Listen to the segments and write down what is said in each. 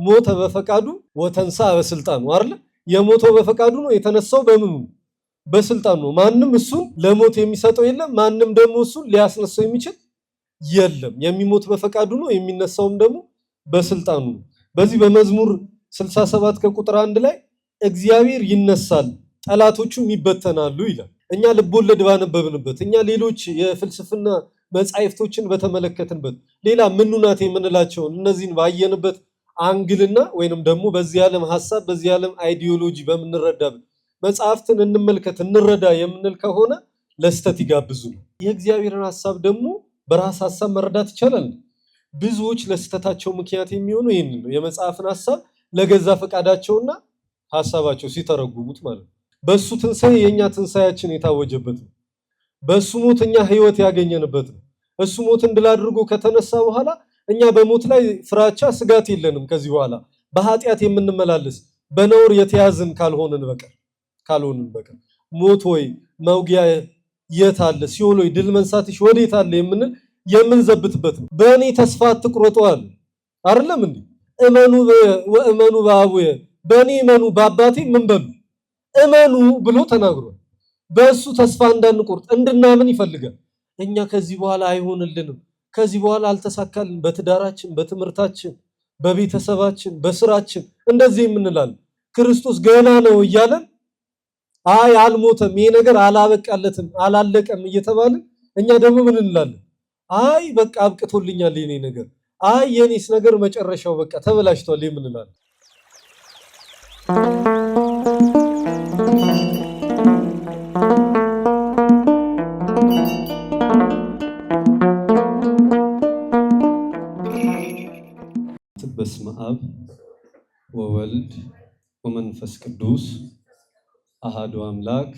ሞተ በፈቃዱ ወተንሳ በስልጣኑ አይደል? የሞተው በፈቃዱ ነው፣ የተነሳው በምኑ? በስልጣኑ ነው። ማንም እሱን ለሞት የሚሰጠው የለም፣ ማንም ደግሞ እሱን ሊያስነሳው የሚችል የለም። የሚሞት በፈቃዱ ነው፣ የሚነሳውም ደግሞ በስልጣኑ ነው። በዚህ በመዝሙር 67 ከቁጥር 1 ላይ እግዚአብሔር ይነሳል ጠላቶቹም ይበተናሉ ይላል። እኛ ልቦለድ ባነበብንበት፣ እኛ ሌሎች የፍልስፍና መጻሕፍቶችን በተመለከትንበት፣ ሌላ ምኑናት የምንላቸውን እነዚህን ባየንበት አንግልና ወይንም ደግሞ በዚህ ዓለም ሐሳብ በዚህ ዓለም አይዲዮሎጂ በምንረዳበት መጽሐፍትን እንመልከት እንረዳ የምንል ከሆነ ለስተት ይጋብዙ ነው። የእግዚአብሔርን ሐሳብ ደግሞ በራስ ሐሳብ መረዳት ይቻላል። ብዙዎች ለስተታቸው ምክንያት የሚሆነው ይህንን ነው። የመጽሐፍን ሐሳብ ለገዛ ፈቃዳቸውና ሐሳባቸው ሲተረጉሙት ማለት ነው። በሱ ትንሣኤ የኛ ትንሣኤያችን የታወጀበት ነው። በሱ ሞት እኛ ሕይወት ያገኘንበት ነው። እሱ ሞትን ድል አድርጎ ከተነሳ በኋላ እኛ በሞት ላይ ፍራቻ ስጋት የለንም። ከዚህ በኋላ በኃጢአት የምንመላለስ በነውር የተያዝን ካልሆንን በቀር ሞት ወይ መውጊያ የት አለ? ሲኦል ወይ ድል መንሳትሽ ወዴት አለ? የምንዘብትበት ነው። በእኔ ተስፋ አትቁረጡ አለ አይደለም እንዴ? እመኑ ወእመኑ በአቡየ፣ በእኔ እመኑ በአባቴ ምን በሉ እመኑ ብሎ ተናግሯል። በእሱ ተስፋ እንዳንቆርጥ እንድናምን ይፈልጋል። እኛ ከዚህ በኋላ አይሆንልንም፣ ከዚህ በኋላ አልተሳካልን፣ በትዳራችን፣ በትምህርታችን፣ በቤተሰባችን፣ በስራችን እንደዚህ የምንላለን። ክርስቶስ ገና ነው እያለን አይ አልሞተም፣ ይሄ ነገር አላበቃለትም፣ አላለቀም እየተባልን እኛ ደግሞ ምን እንላለን? አይ በቃ አብቅቶልኛል የኔ ነገር፣ አይ የኔስ ነገር መጨረሻው በቃ ተበላሽቷል የምንላለን። በስመ አብ ወወልድ ወመንፈስ ቅዱስ አሃዱ አምላክ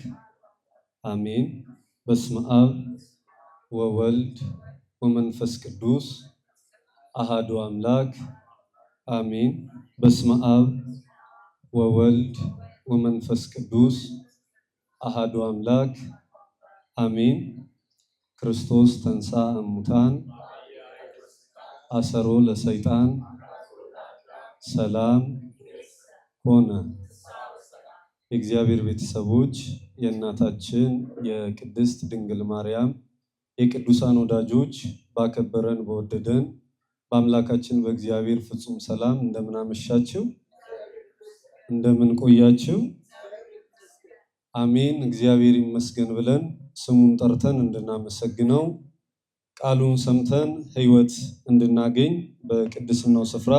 አሜን። በስመ አብ ወወልድ ወመንፈስ ቅዱስ አሃዱ አምላክ አሜን። በስመ አብ ወወልድ ወመንፈስ ቅዱስ አሃዱ አምላክ አሜን። ክርስቶስ ተንሥአ እሙታን አሰሮ ለሰይጣን ሰላም ሆነ። የእግዚአብሔር ቤተሰቦች፣ የእናታችን የቅድስት ድንግል ማርያም የቅዱሳን ወዳጆች፣ ባከበረን በወደደን በአምላካችን በእግዚአብሔር ፍጹም ሰላም እንደምን አመሻችሁ? እንደምን ቆያችሁ? አሜን። እግዚአብሔር ይመስገን ብለን ስሙን ጠርተን እንድናመሰግነው ቃሉን ሰምተን ሕይወት እንድናገኝ በቅድስናው ስፍራ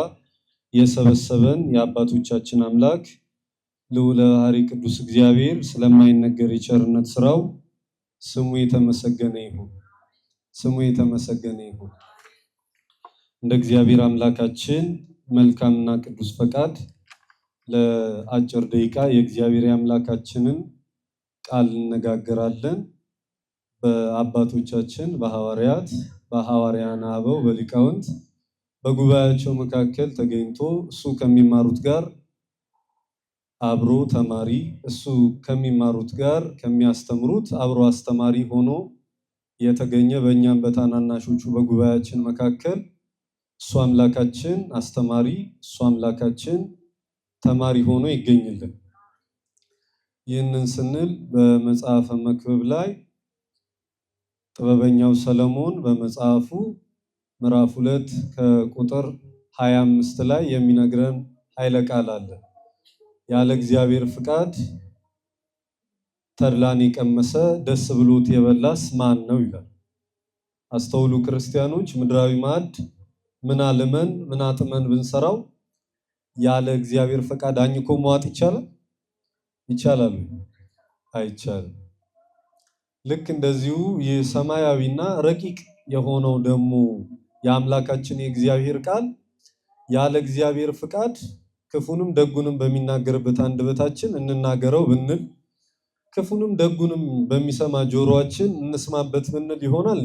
የሰበሰበን የአባቶቻችን አምላክ ልዑለ ባሕርይ ቅዱስ እግዚአብሔር ስለማይነገር የቸርነት ስራው ስሙ የተመሰገነ ይሁን። ስሙ የተመሰገነ ይሁን። እንደ እግዚአብሔር አምላካችን መልካምና ቅዱስ ፈቃድ ለአጭር ደቂቃ የእግዚአብሔር አምላካችንን ቃል እንነጋገራለን። በአባቶቻችን በሐዋርያት በሐዋርያነ አበው በሊቃውንት በጉባኤያቸው መካከል ተገኝቶ እሱ ከሚማሩት ጋር አብሮ ተማሪ፣ እሱ ከሚማሩት ጋር ከሚያስተምሩት አብሮ አስተማሪ ሆኖ የተገኘ በእኛም በታናናሾቹ በጉባኤያችን መካከል እሱ አምላካችን አስተማሪ፣ እሱ አምላካችን ተማሪ ሆኖ ይገኝልን። ይህንን ስንል በመጽሐፈ መክብብ ላይ ጥበበኛው ሰለሞን በመጽሐፉ ምዕራፍ 2 ከቁጥር 25 ላይ የሚነግረን ኃይለ ቃል አለ። ያለ እግዚአብሔር ፍቃድ ተድላን የቀመሰ ደስ ብሎት የበላስ ማን ነው ይላል። አስተውሉ ክርስቲያኖች፣ ምድራዊ ማዕድ ምን አልመን ምን አጥመን ብንሰራው ያለ እግዚአብሔር ፈቃድ አኝኮ መዋጥ ይቻላል? ይቻላል? አይቻልም። ልክ እንደዚሁ የሰማያዊና ረቂቅ የሆነው ደግሞ የአምላካችን የእግዚአብሔር ቃል ያለ እግዚአብሔር ፍቃድ ክፉንም ደጉንም በሚናገርበት አንደበታችን እንናገረው ብንል ክፉንም ደጉንም በሚሰማ ጆሮአችን እንስማበት ብንል ይሆናል።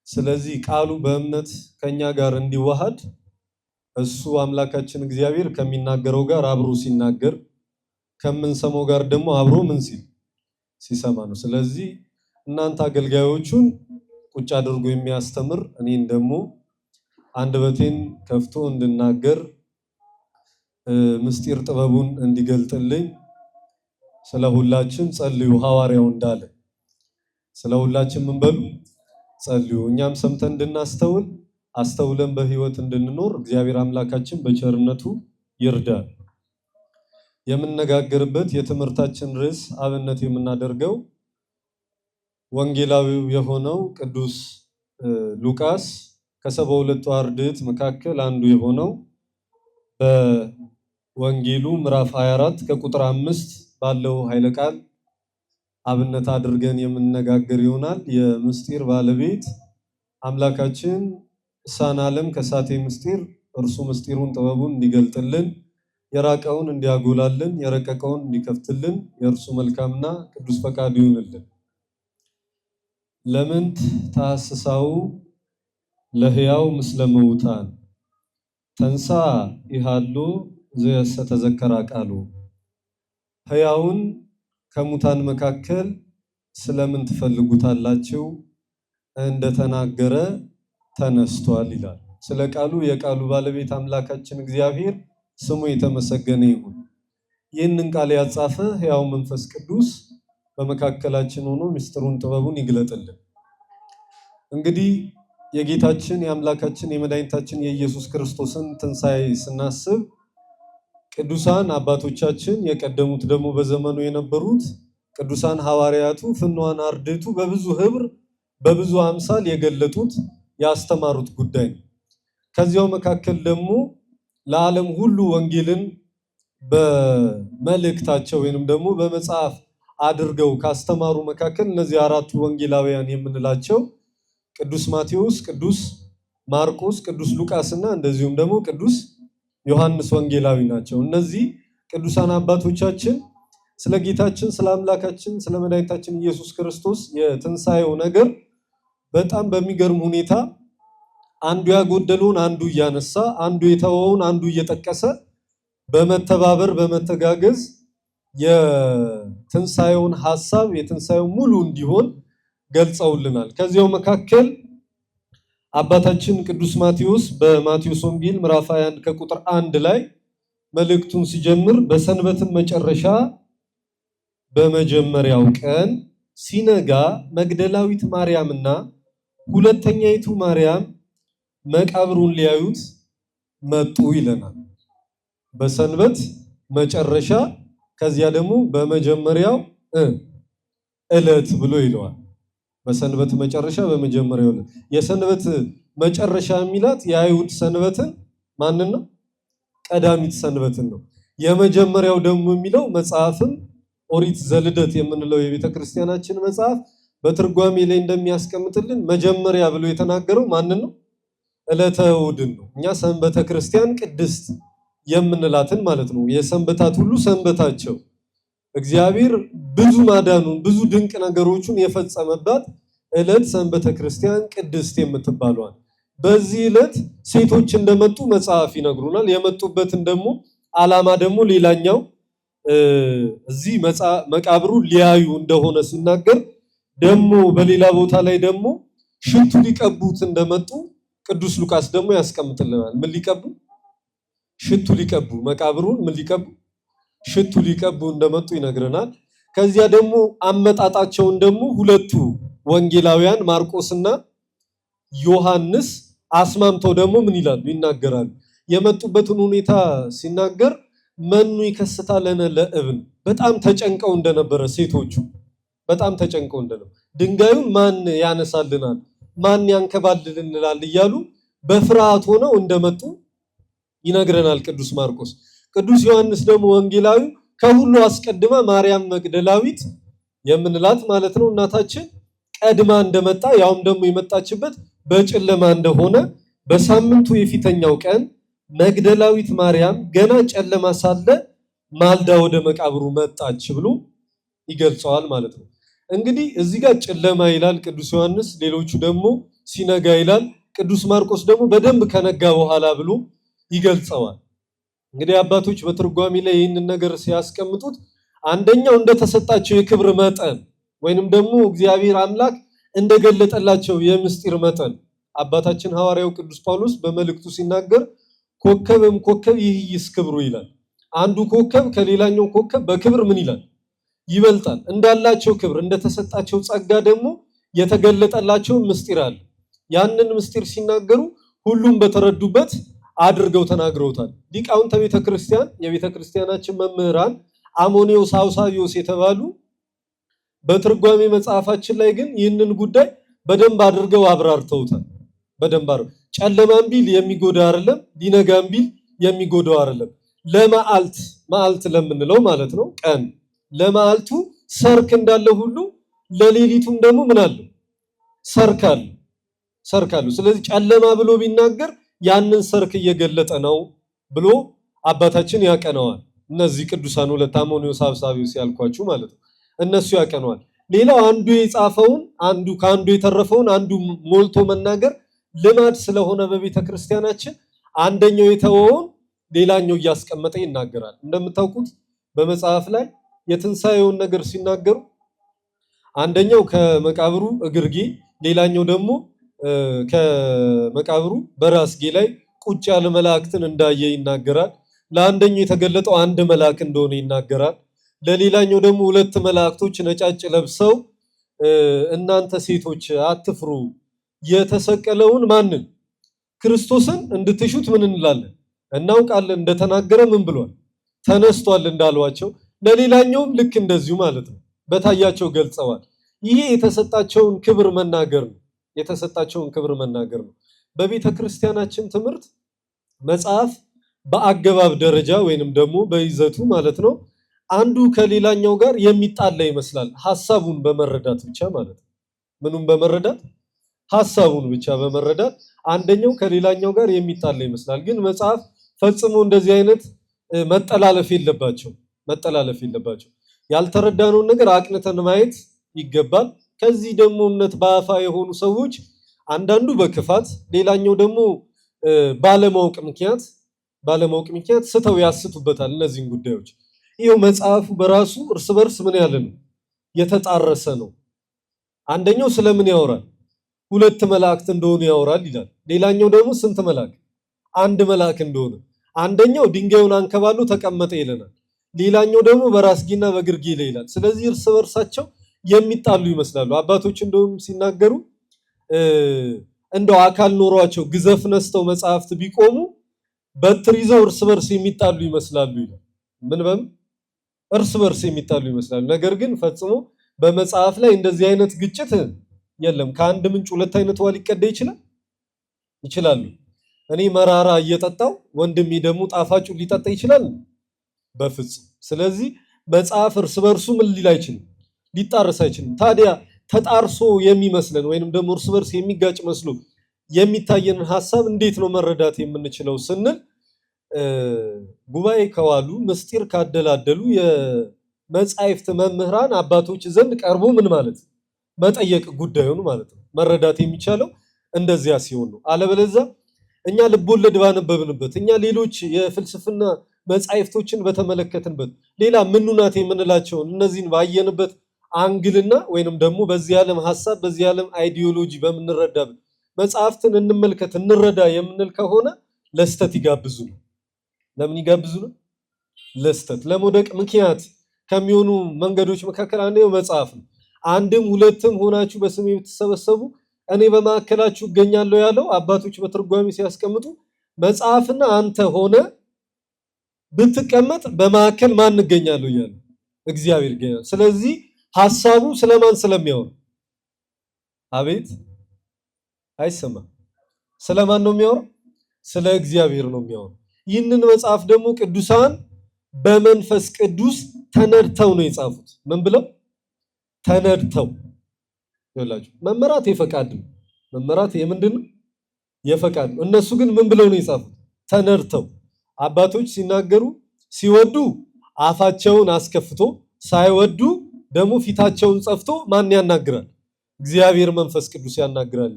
ስለዚህ ቃሉ በእምነት ከኛ ጋር እንዲዋሃድ እሱ አምላካችን እግዚአብሔር ከሚናገረው ጋር አብሮ ሲናገር ከምንሰማው ጋር ደግሞ አብሮ ምን ሲሰማ ነው። ስለዚህ እናንተ አገልጋዮቹን ቁጭ አድርጎ የሚያስተምር እኔን ደግሞ አንደበቴን ከፍቶ እንድናገር ምስጢር ጥበቡን እንዲገልጥልኝ ስለሁላችን ጸልዩ። ሐዋርያው እንዳለ ስለሁላችን ምን በሉ ጸልዩ። እኛም ሰምተን እንድናስተውል አስተውለን በህይወት እንድንኖር እግዚአብሔር አምላካችን በቸርነቱ ይርዳል። የምንነጋገርበት የትምህርታችን ርዕስ አብነት የምናደርገው ወንጌላዊው የሆነው ቅዱስ ሉቃስ ከ72ቱ አርድእት መካከል አንዱ የሆነው በወንጌሉ ምዕራፍ 24 ከቁጥር 5 ባለው ኃይለ ቃል አብነት አድርገን የምንነጋገር ይሆናል። የምስጢር ባለቤት አምላካችን ሳን ዓለም ከሳቴ ምስጢር እርሱ ምስጢሩን ጥበቡን እንዲገልጥልን የራቀውን እንዲያጎላልን የረቀቀውን እንዲከፍትልን የእርሱ መልካምና ቅዱስ ፈቃዱ ይሁንልን። ለምንት ታስሳው ለሕያው ምስለ መውታን ተንሳ ይሃሉ ዘየሰ ተዘከራ ቃሉ። ሕያውን ከሙታን መካከል ስለምን ትፈልጉታላችሁ? እንደተናገረ ተነስቷል ይላል። ስለ ቃሉ የቃሉ ባለቤት አምላካችን እግዚአብሔር ስሙ የተመሰገነ ይሁን። ይህንን ቃል ያጻፈ ሕያው መንፈስ ቅዱስ በመካከላችን ሆኖ ምስጢሩን ጥበቡን ይግለጥልን። እንግዲህ የጌታችን የአምላካችን የመድኃኒታችን የኢየሱስ ክርስቶስን ትንሣኤ ስናስብ ቅዱሳን አባቶቻችን የቀደሙት ደግሞ በዘመኑ የነበሩት ቅዱሳን ሐዋርያቱ ፍኖዋን አርድእቱ በብዙ ህብር በብዙ አምሳል የገለጡት ያስተማሩት ጉዳይ ነው። ከዚያው መካከል ደግሞ ለዓለም ሁሉ ወንጌልን በመልእክታቸው ወይንም ደግሞ በመጽሐፍ አድርገው ካስተማሩ መካከል እነዚህ አራቱ ወንጌላውያን የምንላቸው ቅዱስ ማቴዎስ፣ ቅዱስ ማርቆስ፣ ቅዱስ ሉቃስ እና እንደዚሁም ደግሞ ቅዱስ ዮሐንስ ወንጌላዊ ናቸው። እነዚህ ቅዱሳን አባቶቻችን ስለ ጌታችን ስለ አምላካችን ስለ መድኃኒታችን ኢየሱስ ክርስቶስ የትንሣኤው ነገር በጣም በሚገርም ሁኔታ አንዱ ያጎደለውን አንዱ እያነሳ አንዱ የተወውን አንዱ እየጠቀሰ በመተባበር በመተጋገዝ የትንሣኤውን ሐሳብ የትንሣኤው ሙሉ እንዲሆን ገልጸውልናል። ከዚያው መካከል አባታችን ቅዱስ ማቴዎስ በማቴዎስ ወንጌል ምዕራፍ 21 ከቁጥር 1 ላይ መልእክቱን ሲጀምር በሰንበትም መጨረሻ በመጀመሪያው ቀን ሲነጋ መግደላዊት ማርያምና ሁለተኛይቱ ማርያም መቃብሩን ሊያዩት መጡ ይለናል። በሰንበት መጨረሻ ከዚያ ደግሞ በመጀመሪያው ዕለት ብሎ ይለዋል። በሰንበት መጨረሻ በመጀመሪያው ዕለት የሰንበት መጨረሻ የሚላት የአይሁድ ሰንበትን ማንን ነው? ቀዳሚት ሰንበትን ነው። የመጀመሪያው ደግሞ የሚለው መጽሐፍም ኦሪት ዘልደት የምንለው የቤተ ክርስቲያናችን መጽሐፍ በትርጓሜ ላይ እንደሚያስቀምጥልን መጀመሪያ ብሎ የተናገረው ማንን ነው? ዕለተ እሑድን ነው። እኛ ሰንበተ ክርስቲያን ቅድስት የምንላትን ማለት ነው። የሰንበታት ሁሉ ሰንበታቸው እግዚአብሔር ብዙ ማዳኑን ብዙ ድንቅ ነገሮችን የፈጸመባት ዕለት ሰንበተ ክርስቲያን ቅድስት የምትባሏል። በዚህ ዕለት ሴቶች እንደመጡ መጽሐፍ ይነግሩናል። የመጡበትን ደግሞ ዓላማ ደግሞ ሌላኛው እዚህ መቃብሩ ሊያዩ እንደሆነ ሲናገር ደግሞ በሌላ ቦታ ላይ ደግሞ ሽቱ ሊቀቡት እንደመጡ ቅዱስ ሉቃስ ደግሞ ያስቀምጥልናል። ምን ሊቀቡ? ሽቱ ሊቀቡ መቃብሩን ምን ሊቀቡ? ሽቱ ሊቀቡ እንደመጡ ይነግረናል። ከዚያ ደግሞ አመጣጣቸውን ደግሞ ሁለቱ ወንጌላውያን ማርቆስና ዮሐንስ አስማምተው ደግሞ ምን ይላሉ? ይናገራሉ። የመጡበትን ሁኔታ ሲናገር መኑ ይከስታለነ ለእብን በጣም ተጨንቀው እንደነበረ ሴቶቹ በጣም ተጨንቀው እንደነበረ ድንጋዩን ማን ያነሳልናል ማን ያንከባልልናል እያሉ በፍርሃት ሆነው እንደመጡ ይነግረናል ቅዱስ ማርቆስ። ቅዱስ ዮሐንስ ደግሞ ወንጌላዊ ከሁሉ አስቀድማ ማርያም መግደላዊት የምንላት ማለት ነው እናታችን ቀድማ እንደመጣ ያውም ደግሞ የመጣችበት በጨለማ እንደሆነ በሳምንቱ የፊተኛው ቀን መግደላዊት ማርያም ገና ጨለማ ሳለ ማልዳ ወደ መቃብሩ መጣች ብሎ ይገልጸዋል ማለት ነው። እንግዲህ እዚህ ጋር ጨለማ ይላል ቅዱስ ዮሐንስ፣ ሌሎቹ ደግሞ ሲነጋ ይላል። ቅዱስ ማርቆስ ደግሞ በደንብ ከነጋ በኋላ ብሎ ይገልጸዋል። እንግዲህ አባቶች በትርጓሜ ላይ ይህንን ነገር ሲያስቀምጡት አንደኛው እንደተሰጣቸው የክብር መጠን ወይንም ደግሞ እግዚአብሔር አምላክ እንደገለጠላቸው የምስጢር መጠን አባታችን ሐዋርያው ቅዱስ ጳውሎስ በመልእክቱ ሲናገር ኮከብም ኮከብ ይህይስ ክብሩ ይላል። አንዱ ኮከብ ከሌላኛው ኮከብ በክብር ምን ይላል? ይበልጣል። እንዳላቸው ክብር እንደተሰጣቸው ጸጋ ደግሞ የተገለጠላቸው ምስጢር አለ። ያንን ምስጢር ሲናገሩ ሁሉም በተረዱበት አድርገው ተናግረውታል። ሊቃውንተ ቤተክርስቲያን የቤተክርስቲያናችን መምህራን አሞኒዮስ አውሳቢዮስ የተባሉ በትርጓሜ መጽሐፋችን ላይ ግን ይህንን ጉዳይ በደንብ አድርገው አብራርተውታል። በደንብ ጨለማም ቢል የሚጎዳ አይደለም፣ ሊነጋም ቢል የሚጎዳው አይደለም። ለመዓልት ለምንለው ማለት ነው ቀን ለመዓልቱ ሰርክ እንዳለ ሁሉ ለሌሊቱም ደግሞ ምን አለ? ሰርክ አለ። ስለዚህ ጨለማ ብሎ ቢናገር ያንን ሰርክ እየገለጠ ነው ብሎ አባታችን ያቀነዋል። እነዚህ ቅዱሳን ሁለት አሞኒዮስ አውሳቢዮስ ያልኳችሁ ማለት ነው እነሱ ያቀነዋል። ሌላው አንዱ የጻፈውን አንዱ ከአንዱ የተረፈውን አንዱ ሞልቶ መናገር ልማድ ስለሆነ በቤተ ክርስቲያናችን አንደኛው የተወውን ሌላኛው እያስቀመጠ ይናገራል። እንደምታውቁት በመጽሐፍ ላይ የትንሣኤውን ነገር ሲናገሩ አንደኛው ከመቃብሩ እግርጌ ሌላኛው ደግሞ ከመቃብሩ በራስጌ ላይ ቁጭ ያለ መላእክትን እንዳየ ይናገራል። ለአንደኛው የተገለጠው አንድ መልአክ እንደሆነ ይናገራል። ለሌላኛው ደግሞ ሁለት መላእክቶች ነጫጭ ለብሰው እናንተ ሴቶች አትፍሩ፣ የተሰቀለውን ማንን? ክርስቶስን እንድትሹት ምን እንላለን? እናውቃለን እንደተናገረ ምን ብሏል? ተነስቷል እንዳሏቸው ለሌላኛውም ልክ እንደዚሁ ማለት ነው በታያቸው ገልጸዋል። ይሄ የተሰጣቸውን ክብር መናገር ነው። በቤተ ክርስቲያናችን ትምህርት መጽሐፍ በአገባብ ደረጃ ወይንም ደግሞ በይዘቱ ማለት ነው አንዱ ከሌላኛው ጋር የሚጣላ ይመስላል ሐሳቡን በመረዳት ብቻ ማለት ነው። ምኑን በመረዳት? ሐሳቡን ብቻ በመረዳት አንደኛው ከሌላኛው ጋር የሚጣላ ይመስላል። ግን መጽሐፍ ፈጽሞ እንደዚህ አይነት መጠላለፍ የለባቸው። ያልተረዳነውን ነገር አቅንተን ማየት ይገባል። ከዚህ ደግሞ እምነት በአፋ የሆኑ ሰዎች አንዳንዱ በክፋት ሌላኛው ደግሞ ባለማወቅ ምክንያት ስተው ያስቱበታል እነዚህን ጉዳዮች። ይሄው መጽሐፉ በራሱ እርስ በርስ ምን ያለ ነው? የተጣረሰ ነው። አንደኛው ስለምን ያወራል? ሁለት መላእክት እንደሆኑ ያወራል ይላል። ሌላኛው ደግሞ ስንት መልአክ? አንድ መልአክ እንደሆነ። አንደኛው ድንጋዩን አንከባሎ ተቀመጠ ይለናል። ሌላኛው ደግሞ በራስጌና በግርጌ ላይ ይላል። ስለዚህ እርስ በርሳቸው የሚጣሉ ይመስላሉ። አባቶች እንደውም ሲናገሩ እንደው አካል ኖሯቸው ግዘፍ ነስተው መጽሐፍት ቢቆሙ በትር ይዘው እርስ በርስ የሚጣሉ ይመስላሉ ይላል። ምን እርስ በርስ የሚጣሉ ይመስላሉ። ነገር ግን ፈጽሞ በመጽሐፍ ላይ እንደዚህ አይነት ግጭት የለም። ከአንድ ምንጭ ሁለት አይነት ውሃ ሊቀዳ ይችላሉ። እኔ መራራ እየጠጣው ወንድሜ ደግሞ ጣፋጩ ሊጠጣ ይችላል? በፍጹም። ስለዚህ መጽሐፍ እርስ በርሱ ምን ሊል አይችልም? ሊጣረስ አይችልም። ታዲያ ተጣርሶ የሚመስለን ወይንም ደግሞ እርስ በርስ የሚጋጭ መስሎ የሚታየንን ሐሳብ እንዴት ነው መረዳት የምንችለው ስንል ጉባኤ ከዋሉ ምስጢር ካደላደሉ የመጻሕፍት መምህራን አባቶች ዘንድ ቀርቦ ምን ማለት መጠየቅ ጉዳዩን ማለት ነው። መረዳት የሚቻለው እንደዚያ ሲሆን ነው። አለበለዚያ እኛ ልቦለድ ባነበብንበት እኛ ሌሎች የፍልስፍና መጻሕፍቶችን በተመለከትንበት ሌላ ምኑናት የምንላቸውን እነዚህን ባየንበት አንግልና ወይንም ደግሞ በዚህ ዓለም ሐሳብ በዚህ ዓለም አይዲዮሎጂ በምንረዳበት መጽሐፍትን እንመልከት እንረዳ የምንል ከሆነ ለስተት ይጋብዙ። ለምን ይጋብዙ? ለስተት ለመውደቅ ምክንያት ከሚሆኑ መንገዶች መካከል አንደኛው መጽሐፍ ነው። አንድም ሁለትም ሆናችሁ በስሜ ብትሰበሰቡ እኔ በማዕከላችሁ እገኛለሁ ያለው አባቶች በትርጓሜ ሲያስቀምጡ መጽሐፍና አንተ ሆነ ብትቀመጥ በማዕከል ማን እገኛለሁ እያለ እግዚአብሔር ይገኛል። ስለዚህ ሐሳቡ ስለማን ስለሚያወራ? አቤት አይሰማም። ስለማን ነው የሚያወራ? ስለ እግዚአብሔር ነው የሚያወራ። ይህንን መጽሐፍ ደግሞ ቅዱሳን በመንፈስ ቅዱስ ተነድተው ነው የጻፉት። ምን ብለው? ተነድተው። ይላችሁ መመራት የፈቃድ ነው። መመራት የምንድን ነው? የፈቃድ ነው። እነሱ ግን ምን ብለው ነው የጻፉት? ተነድተው። አባቶች ሲናገሩ ሲወዱ አፋቸውን አስከፍቶ ሳይወዱ ደግሞ ፊታቸውን ጸፍቶ ማን ያናግራል? እግዚአብሔር መንፈስ ቅዱስ ያናግራል።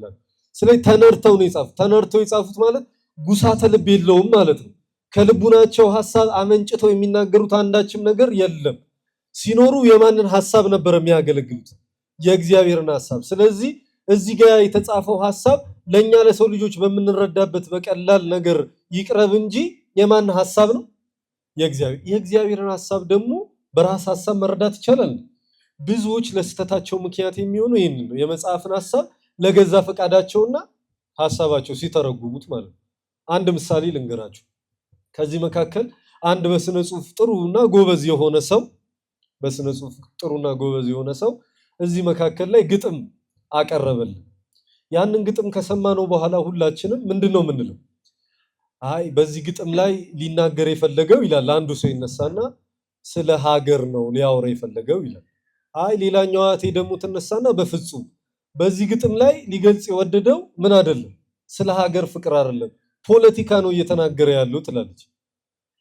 ስለዚህ ተነድተው ነው የጻፉት። ተነድተው የጻፉት ማለት ጉሳተ ልብ የለውም ማለት ነው። ከልቡናቸው ሐሳብ አመንጭተው የሚናገሩት አንዳችም ነገር የለም። ሲኖሩ የማንን ሐሳብ ነበር የሚያገለግሉት? የእግዚአብሔርን ሐሳብ። ስለዚህ እዚህ ጋር የተጻፈው ሐሳብ ለኛ ለሰው ልጆች በምንረዳበት በቀላል ነገር ይቅረብ እንጂ የማን ሐሳብ ነው? የእግዚአብሔርን ሐሳብ ደግሞ በራስ ሐሳብ መረዳት ይቻላል። ብዙዎች ለስተታቸው ምክንያት የሚሆነው ይህንን ነው። የመጽሐፍን ሐሳብ ለገዛ ፈቃዳቸውና ሐሳባቸው ሲተረጉሙት ማለት ነው። አንድ ምሳሌ ልንገራችሁ። ከዚህ መካከል አንድ በስነ ጽሁፍ ጥሩና ጎበዝ የሆነ ሰው እዚህ መካከል ላይ ግጥም አቀረበልን። ያንን ግጥም ከሰማነው በኋላ ሁላችንም ምንድነው የምንለው? አይ በዚህ ግጥም ላይ ሊናገር የፈለገው ይላል አንዱ ሰው ይነሳና ስለ ሀገር ነው ሊያወራ የፈለገው ይላል። አይ ሌላኛዋ እህቴ ደግሞ ትነሳና በፍጹም በዚህ ግጥም ላይ ሊገልጽ የወደደው ምን አይደለም፣ ስለ ሀገር ፍቅር አይደለም፣ ፖለቲካ ነው እየተናገረ ያለው ትላለች።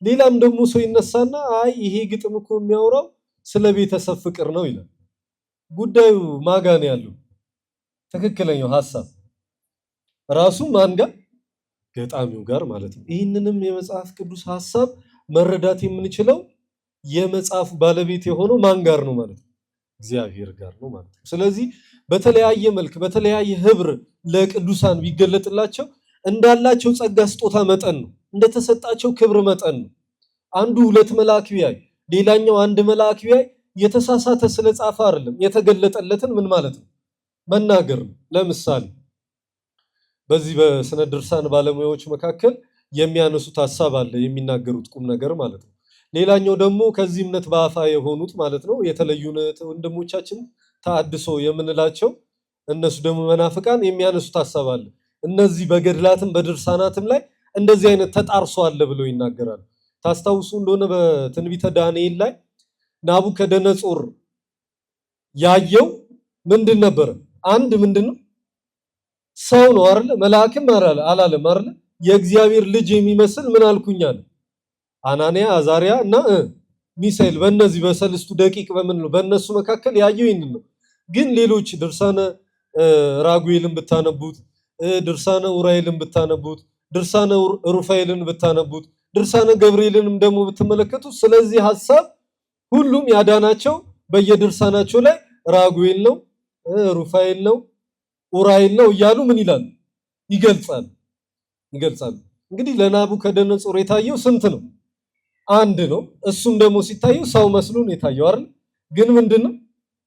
ሌላም ደግሞ ሰው ይነሳና አይ ይሄ ግጥም እኮ የሚያወራው ስለ ቤተሰብ ፍቅር ነው ይላል። ጉዳዩ ማጋን ያለው ትክክለኛው ሐሳብ ራሱ ማን ጋር? ገጣሚው ጋር ማለት ነው። ይህንንም የመጽሐፍ ቅዱስ ሐሳብ መረዳት የምንችለው የመጽሐፉ ባለቤት የሆነው ማን ጋር ነው ማለት ነው? እግዚአብሔር ጋር ነው ማለት ነው። ስለዚህ በተለያየ መልክ በተለያየ ህብር ለቅዱሳን ቢገለጥላቸው እንዳላቸው ጸጋ ስጦታ መጠን ነው፣ እንደተሰጣቸው ክብር መጠን ነው። አንዱ ሁለት መልአክ ቢያይ ሌላኛው አንድ መልአክ ቢያይ የተሳሳተ ስለጻፈ አይደለም፣ የተገለጠለትን ምን ማለት ነው መናገር ነው። ለምሳሌ በዚህ በስነ ድርሳን ባለሙያዎች መካከል የሚያነሱት ሐሳብ አለ፣ የሚናገሩት ቁም ነገር ማለት ነው። ሌላኛው ደግሞ ከዚህ እምነት በአፋ የሆኑት ማለት ነው የተለዩ ወንድሞቻችን ተሐድሶ የምንላቸው እነሱ ደግሞ መናፍቃን የሚያነሱት ሐሳብ አለ። እነዚህ በገድላትም በድርሳናትም ላይ እንደዚህ አይነት ተጣርሶ አለ ብለው ይናገራሉ። ታስታውሱ እንደሆነ በትንቢተ ዳንኤል ላይ ናቡከደነጾር ያየው ምንድን ነበረ? አንድ ምንድነው ሰው ነው አይደል? መልአክም አላለም አይደል? የእግዚአብሔር ልጅ የሚመስል ምን አልኩኝ አለ። አናንያ አዛሪያ እና ሚሳኤል በእነዚህ በሰለስቱ ደቂቅ በምንለው በእነሱ መካከል ያየው ይህንን ነው። ግን ሌሎች ድርሳነ ራጉኤልን ብታነቡት፣ ድርሳነ ኡራኤልን ብታነቡት፣ ድርሳነ ሩፋኤልን ብታነቡት፣ ድርሳነ ገብርኤልንም ደግሞ ብትመለከቱ ስለዚህ ሐሳብ ሁሉም ያዳናቸው በየድርሳናቸው ላይ ራጉኤል ነው፣ ሩፋኤል ነው፣ ኡራኤል ነው እያሉ ምን ይላሉ? ይገልጻሉ። እንግዲህ ለናቡከደነጾር የታየው ስንት ነው? አንድ ነው። እሱም ደግሞ ሲታየው ሰው መስሎ ነው የታየው አይደል? ግን ምንድነው?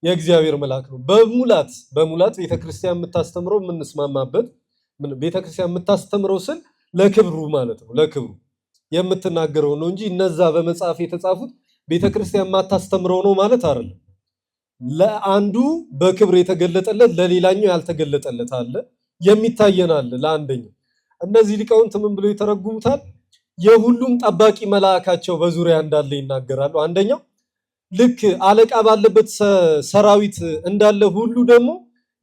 የእግዚአብሔር መልአክ ነው። በሙላት ቤተክርስቲያን የምታስተምረው የምንስማማበት ቤተክርስቲያን የምታስተምረው ስል ለክብሩ ማለት ነው። ለክብሩ የምትናገረው ነው እንጂ እነዛ በመጽሐፍ የተጻፉት ቤተክርስቲያን የማታስተምረው ነው ማለት አይደለም። ለአንዱ በክብር የተገለጠለት ለሌላኛው ያልተገለጠለት አለ፣ የሚታየን አለ ለአንደኛው። እነዚህ ሊቃውንት ምን ብለው ይተረጉሙታል? የሁሉም ጠባቂ መልአካቸው በዙሪያ እንዳለ ይናገራሉ። አንደኛው ልክ አለቃ ባለበት ሰራዊት እንዳለ ሁሉ ደግሞ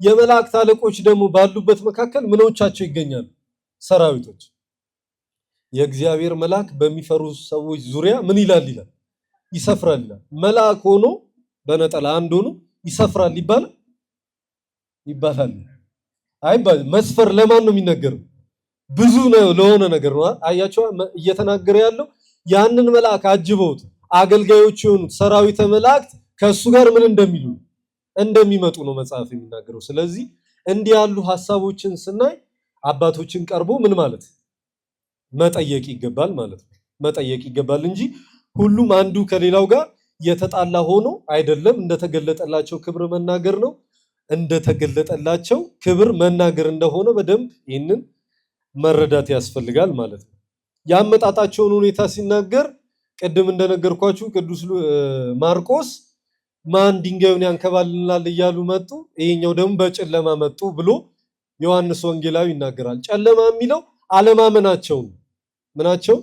የመላእክት አለቆች ደግሞ ባሉበት መካከል ምኖቻቸው ይገኛሉ? ሰራዊቶች። የእግዚአብሔር መልአክ በሚፈሩ ሰዎች ዙሪያ ምን ይላል? ይሰፍራል ይላል። መልአክ ሆኖ በነጠላ አንድ ሆኖ ይሰፍራል ይባላል? አይባል። መስፈር ለማን ነው የሚነገረው? ብዙ ነው ለሆነ ነገር ነው። አያቸው እየተናገረ ያለው ያንን መልአክ አጅበውት አገልጋዮች የሆኑት ሰራዊተ መላእክት ከሱ ጋር ምን እንደሚመጡ ነው መጽሐፍ የሚናገረው። ስለዚህ እንዲህ ያሉ ሐሳቦችን ስናይ አባቶችን ቀርቦ ምን ማለት መጠየቅ ይገባል ማለት ነው። መጠየቅ ይገባል እንጂ ሁሉም አንዱ ከሌላው ጋር የተጣላ ሆኖ አይደለም። እንደተገለጠላቸው ክብር መናገር ነው። እንደተገለጠላቸው ክብር መናገር እንደሆነ በደንብ ይህንን መረዳት ያስፈልጋል ማለት ነው። ያመጣጣቸውን ሁኔታ ሲናገር ቅድም እንደነገርኳችሁ ቅዱስ ማርቆስ ማን ድንጋዩን ያንከባልልናል እያሉ መጡ፣ ይሄኛው ደግሞ በጨለማ መጡ ብሎ ዮሐንስ ወንጌላዊ ይናገራል። ጨለማ የሚለው አለማመናቸው ነው። ምናቸው?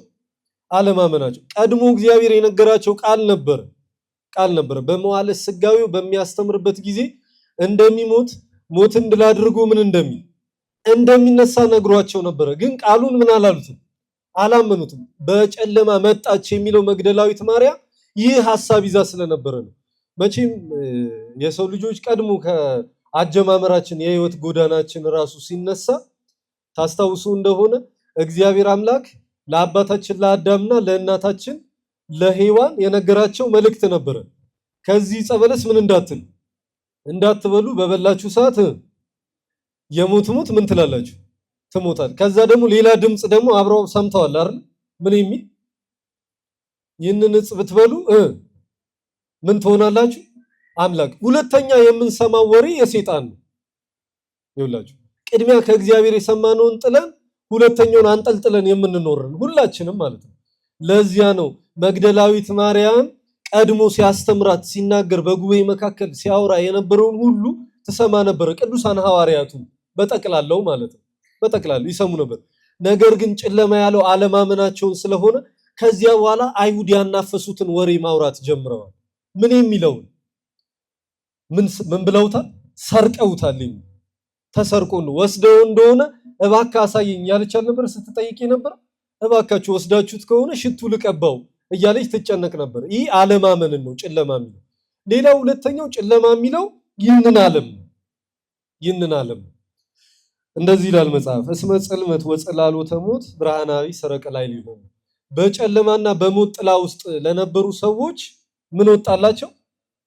አለማመናቸው። ቀድሞ እግዚአብሔር የነገራቸው ቃል ነበር። በመዋዕለ ሥጋዌው በሚያስተምርበት ጊዜ እንደሚሞት ሞትን ድል አድርጎ ምን እንደሚነሳ ነግሯቸው ነበረ። ግን ቃሉን ምን አላሉትም? አላመኑትም። በጨለማ መጣች የሚለው መግደላዊት ማርያም ይህ ሐሳብ ይዛ ስለነበረ ነው። መቼም የሰው ልጆች ቀድሞ ከአጀማመራችን የህይወት ጎዳናችን ራሱ ሲነሳ ታስታውሱ እንደሆነ እግዚአብሔር አምላክ ለአባታችን ለአዳምና ለእናታችን ለሔዋን የነገራቸው መልእክት ነበረ። ከዚህ ዕፀ በለስ ምን እንዳትበሉ፣ በበላችሁ ሰዓት የሞት ምን ትላላችሁ? ትሞታል። ከዛ ደግሞ ሌላ ድምጽ ደግሞ አብረው ሰምተዋል አይደል? ምን የሚል ይህንን ዕፅ ብትበሉ ምን ትሆናላችሁ? አምላክ። ሁለተኛ የምንሰማው ወሬ የሰይጣን ነው። ይኸውላችሁ ቅድሚያ ከእግዚአብሔር የሰማነውን ጥለን ሁለተኛውን አንጠልጥለን የምንኖርን ሁላችንም ማለት ነው። ለዚያ ነው መግደላዊት ማርያም ቀድሞ ሲያስተምራት ሲናገር በጉባኤ መካከል ሲያወራ የነበረውን ሁሉ ትሰማ ነበር። ቅዱሳን ሐዋርያቱ በጠቅላላው ማለት ነው በጠቅላላው ይሰሙ ነበር። ነገር ግን ጨለማ ያለው አለማመናቸውን ስለሆነ ከዚያ በኋላ አይሁድ ያናፈሱትን ወሬ ማውራት ጀምረዋል። ምን የሚለውን ምን ብለውታል? ሰርቀውታል። ተሰርቆ ነው ወስደው እንደሆነ እባክህ አሳየኝ ያለቻል ነበር ስትጠይቅ ነበር። እባካችሁ ወስዳችሁት ከሆነ ሽቱ ልቀባው እያለች ትጨነቅ ነበር። ይህ አለማመንን ነው ጨለማ የሚለው። ሌላው ሁለተኛው ጨለማ የሚለው ይህንን ዓለም እንደዚህ ይላል መጽሐፍ እስመ ጽልመት ወጽላሎተ ሞት ብርሃናዊ ሰረቀ ላይ ሊሆኑ በጨለማና በሞት ጥላ ውስጥ ለነበሩ ሰዎች ምን ወጣላቸው?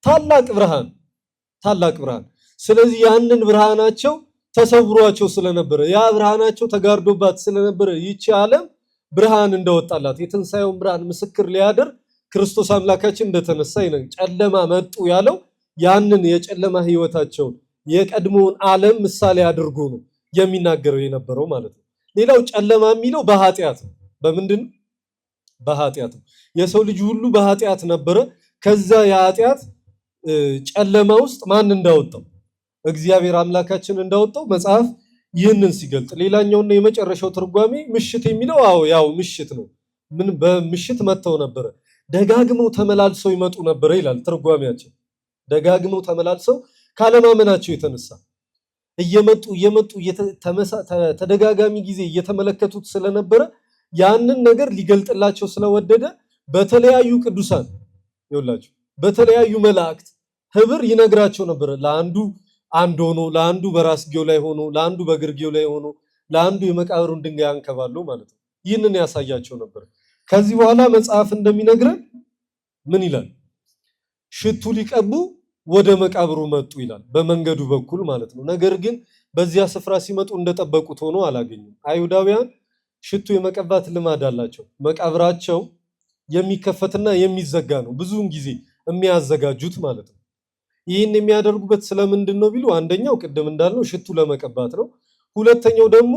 ታላቅ ብርሃን። ስለዚህ ያንን ብርሃናቸው ተሰውሯቸው ስለነበረ ያ ብርሃናቸው ተጋርዶባት ስለነበረ ይቺ ዓለም ብርሃን እንደወጣላት የትንሣኤውን ብርሃን ምስክር ሊያደርግ ክርስቶስ አምላካችን እንደተነሳ ይነግ ጨለማ መጡ ያለው ያንን የጨለማ ህይወታቸውን የቀድሞውን ዓለም ምሳሌ አድርጎ ነው የሚናገረው የነበረው ማለት ነው። ሌላው ጨለማ የሚለው በኃጢአት ነው። በምንድን በኃጢአት ነው። የሰው ልጅ ሁሉ በኃጢአት ነበረ። ከዛ የኃጢአት ጨለማ ውስጥ ማን እንዳወጣው? እግዚአብሔር አምላካችን እንዳወጣው መጽሐፍ ይህንን ሲገልጥ፣ ሌላኛውና የመጨረሻው ትርጓሜ ምሽት የሚለው ያው ምሽት ነው። ምን በምሽት መጥተው ነበረ፣ ደጋግመው ተመላልሰው ይመጡ ነበረ ይላል ትርጓሜያችን። ደጋግመው ተመላልሰው ካለማመናቸው የተነሳ እየመጡ ተደጋጋሚ ጊዜ እየተመለከቱት ስለነበረ ያንን ነገር ሊገልጥላቸው ስለወደደ በተለያዩ ቅዱሳን ይውላችሁ በተለያዩ መላእክት ህብር ይነግራቸው ነበር። ለአንዱ አንድ ሆኖ፣ ለአንዱ በራስጌው ላይ ሆኖ፣ ለአንዱ በግርጌው ላይ ሆኖ፣ ለአንዱ የመቃብሩን ድንጋይ አንከባሎ ማለት ነው። ይህንን ያሳያቸው ነበር። ከዚህ በኋላ መጽሐፍ እንደሚነግረን ምን ይላል? ሽቱ ሊቀቡ ወደ መቃብሩ መጡ ይላል፣ በመንገዱ በኩል ማለት ነው። ነገር ግን በዚያ ስፍራ ሲመጡ እንደጠበቁት ሆኖ አላገኙም። አይሁዳውያን ሽቱ የመቀባት ልማድ አላቸው። መቃብራቸው የሚከፈትና የሚዘጋ ነው ብዙውን ጊዜ የሚያዘጋጁት ማለት ነው። ይህን የሚያደርጉበት ስለምንድን ነው ቢሉ፣ አንደኛው ቅድም እንዳልነው ሽቱ ለመቀባት ነው። ሁለተኛው ደግሞ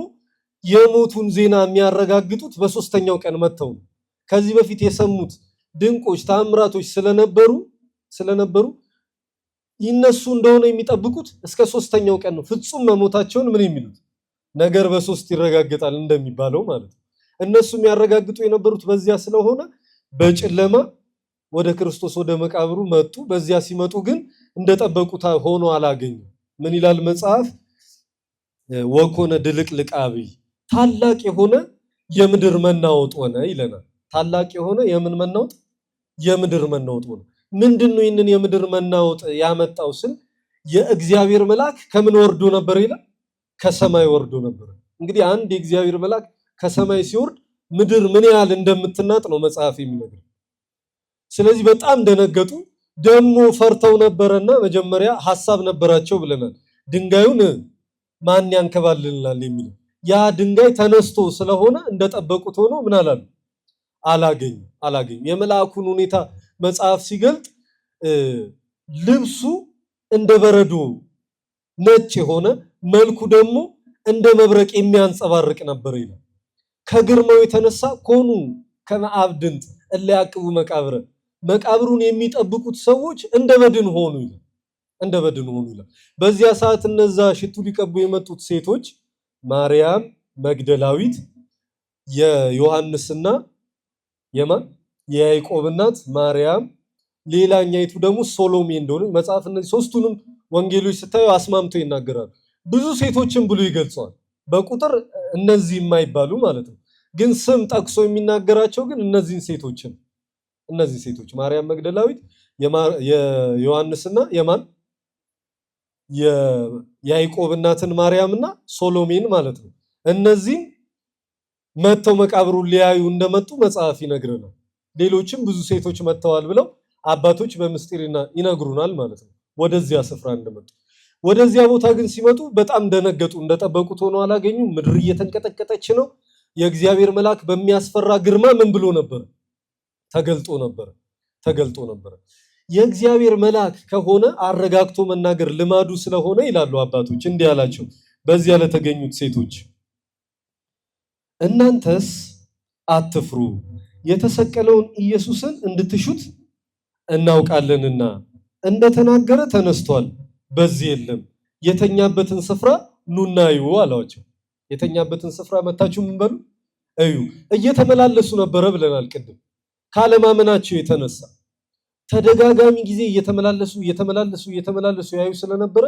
የሞቱን ዜና የሚያረጋግጡት በሶስተኛው ቀን መጥተው ነው። ከዚህ በፊት የሰሙት ድንቆች ታምራቶች ስለነበሩ ይነሱ እንደሆነ የሚጠብቁት እስከ ሶስተኛው ቀን ነው። ፍጹም መሞታቸውን ምን የሚሉት ነገር በሶስት ይረጋገጣል እንደሚባለው ማለት ነው። እነሱ የሚያረጋግጡ የነበሩት በዚያ ስለሆነ በጨለማ ወደ ክርስቶስ ወደ መቃብሩ መጡ። በዚያ ሲመጡ ግን እንደጠበቁት ሆኖ አላገኙም። ምን ይላል መጽሐፍ? ወኮነ ድልቅልቅ አብይ፣ ታላቅ የሆነ የምድር መናወጥ ሆነ ይለናል። ታላቅ የሆነ የምን መናወጥ? የምድር መናወጥ ሆነ። ምንድነው ይህንን የምድር መናወጥ ያመጣው ስል የእግዚአብሔር መልአክ ከምን ወርዶ ነበር ይላል? ከሰማይ ወርዶ ነበር። እንግዲህ አንድ የእግዚአብሔር መልአክ ከሰማይ ሲወርድ ምድር ምን ያህል እንደምትናጥ ነው መጽሐፍ የሚነግረን። ስለዚህ በጣም ደነገጡ። ደግሞ ፈርተው ነበረና መጀመሪያ ሐሳብ ነበራቸው ብለናል። ድንጋዩን ማን ያንከባልልናል የሚለው ያ ድንጋይ ተነስቶ ስለሆነ እንደጠበቁት ሆኖ ምን አላገኙ። የመልአኩን ሁኔታ መጽሐፍ ሲገልጥ ልብሱ እንደ በረዶ ነጭ የሆነ መልኩ ደግሞ እንደ መብረቅ የሚያንጸባርቅ ነበር ይላል። ከግርማው የተነሳ ኮኑ ከመአብ ድንት እለ ያቅቡ መቃብረ፣ መቃብሩን የሚጠብቁት ሰዎች እንደ በድን ሆኑ ይላል። በዚያ ሰዓት እነዛ ሽቱ ሊቀቡ የመጡት ሴቶች ማርያም መግደላዊት፣ የዮሐንስና የያዕቆብ እናት ማርያም፣ ሌላኛይቱ ደግሞ ሶሎሜ እንደሆነ መጽሐፍ እነዚህ ሶስቱንም ወንጌሎች ስታዩ አስማምቶ ይናገራሉ። ብዙ ሴቶችን ብሎ ይገልጸዋል። በቁጥር እነዚህ የማይባሉ ማለት ነው። ግን ስም ጠቅሶ የሚናገራቸው ግን እነዚህ ሴቶች ማርያም መግደላዊት፣ የዮሐንስና የያዕቆብ እናትን ማርያምና ሶሎሜን ማለት ነው። እነዚህም መተው መቃብሩን ሊያዩ እንደመጡ መጽሐፍ ይነግረናል። ሌሎችም ብዙ ሴቶች መተዋል ብለው አባቶች በምስጢር ይነግሩናል ማለት ነው፣ ወደዚያ ስፍራ እንደመጡ። ወደዚያ ቦታ ግን ሲመጡ በጣም ደነገጡ። እንደጠበቁት ሆኖ አላገኙም። ምድር እየተንቀጠቀጠች ነው። የእግዚአብሔር መልአክ በሚያስፈራ ግርማ ምን ብሎ ነበር? ተገልጦ ነበር። የእግዚአብሔር መልአክ ከሆነ አረጋግቶ መናገር ልማዱ ስለሆነ ይላሉ አባቶች እንዲህ አላቸው በዚያ ለተገኙት ሴቶች፣ እናንተስ አትፍሩ፣ የተሰቀለውን ኢየሱስን እንድትሹት እናውቃለንና እንደተናገረ ተነስቷል፣ በዚህ የለም፣ የተኛበትን ስፍራ ኑና እዩ አላቸው። የተኛበትን ስፍራ መታችሁ ምን በሉ እዩ። እየተመላለሱ ነበረ ብለናል ቅድም። ካለማመናቸው የተነሳ ተደጋጋሚ ጊዜ እየተመላለሱ ያዩ ስለነበረ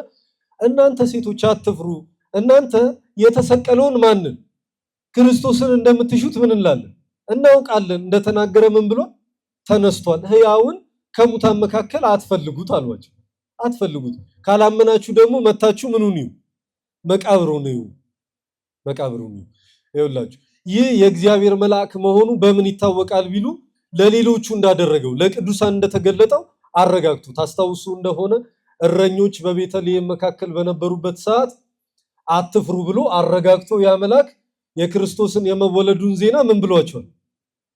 እናንተ ሴቶች አትፍሩ፣ እናንተ የተሰቀለውን ማንን ክርስቶስን እንደምትሹት ምን እንላለን እናውቃለን፣ እንደተናገረ ምን ብሎ ተነስቷል፣ ሕያውን ከሙታን መካከል አትፈልጉት አሏቸው። አትፈልጉት ካላመናችሁ ደግሞ መታችሁ ምኑን እዩ መቃብሩን እዩ። ይኸውላችሁ ይህ የእግዚአብሔር መልአክ መሆኑ በምን ይታወቃል ቢሉ ለሌሎቹ እንዳደረገው ለቅዱሳን እንደተገለጠው አረጋግጡ። ታስታውሱ እንደሆነ እረኞች በቤተልሔም መካከል በነበሩበት ሰዓት አትፍሩ ብሎ አረጋግቶ ያ መልአክ የክርስቶስን የመወለዱን ዜና ምን ብሏቸዋል?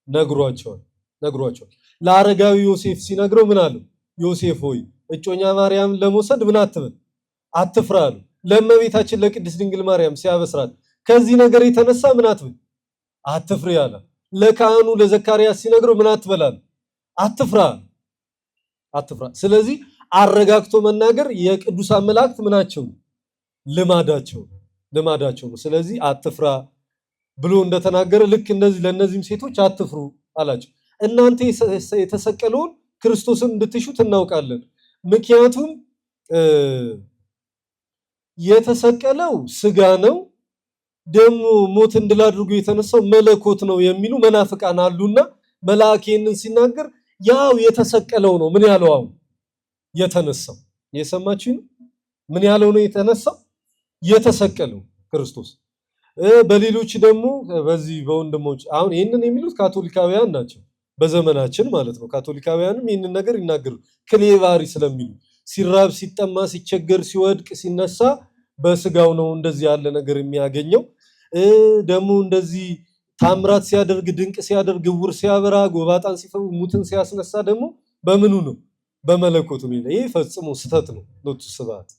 ነግሯቸዋል። ለአረጋዊ ዮሴፍ ሲነግረው ምን አለው? ዮሴፍ ሆይ እጮኛ ማርያም ለመውሰድ ምን አትበል አትፍራ አለው። ለእመቤታችን ለቅድስት ድንግል ማርያም ሲያበስራት ከዚህ ነገር የተነሳ ምን አትበል አትፍሪ አለ። ለካህኑ ለዘካርያስ ሲነግረው ምን አትበላል አትፍራ። ስለዚህ አረጋግቶ መናገር የቅዱሳን መላእክት ምናቸው ልማዳቸው ነው። ስለዚህ አትፍራ ብሎ እንደተናገረ ልክ እንደዚህ ለነዚህም ሴቶች አትፍሩ አላቸው። እናንተ የተሰቀለውን ክርስቶስን እንድትሹት እናውቃለን። ምክንያቱም የተሰቀለው ስጋ ነው፣ ደግሞ ሞትን ድል አድርጎ የተነሳው መለኮት ነው የሚሉ መናፍቃን አሉና መልአክ ይህንን ሲናገር ያው የተሰቀለው ነው ምን ያለው አሁን የተነሳው። የሰማችሁ ነው? ምን ያለው ነው የተነሳው? የተሰቀለው ክርስቶስ። በሌሎች ደግሞ በዚህ በወንድሞች አሁን ይህንን የሚሉት ካቶሊካውያን ናቸው በዘመናችን ማለት ነው። ካቶሊካውያንም ይህንን ነገር ይናገሩ ክሌቫሪ ስለሚሉ ሲራብ ሲጠማ ሲቸገር ሲወድቅ ሲነሳ በስጋው ነው እንደዚህ ያለ ነገር የሚያገኘው። ደግሞ እንደዚህ ታምራት ሲያደርግ ድንቅ ሲያደርግ ዕውር ሲያበራ ጎባጣን ሲፈውስ ሙትን ሲያስነሳ ደግሞ በምኑ ነው? በመለኮቱ ነው። ይሄ ፈጽሞ ስተት ነው። ሎቱ ስብሐት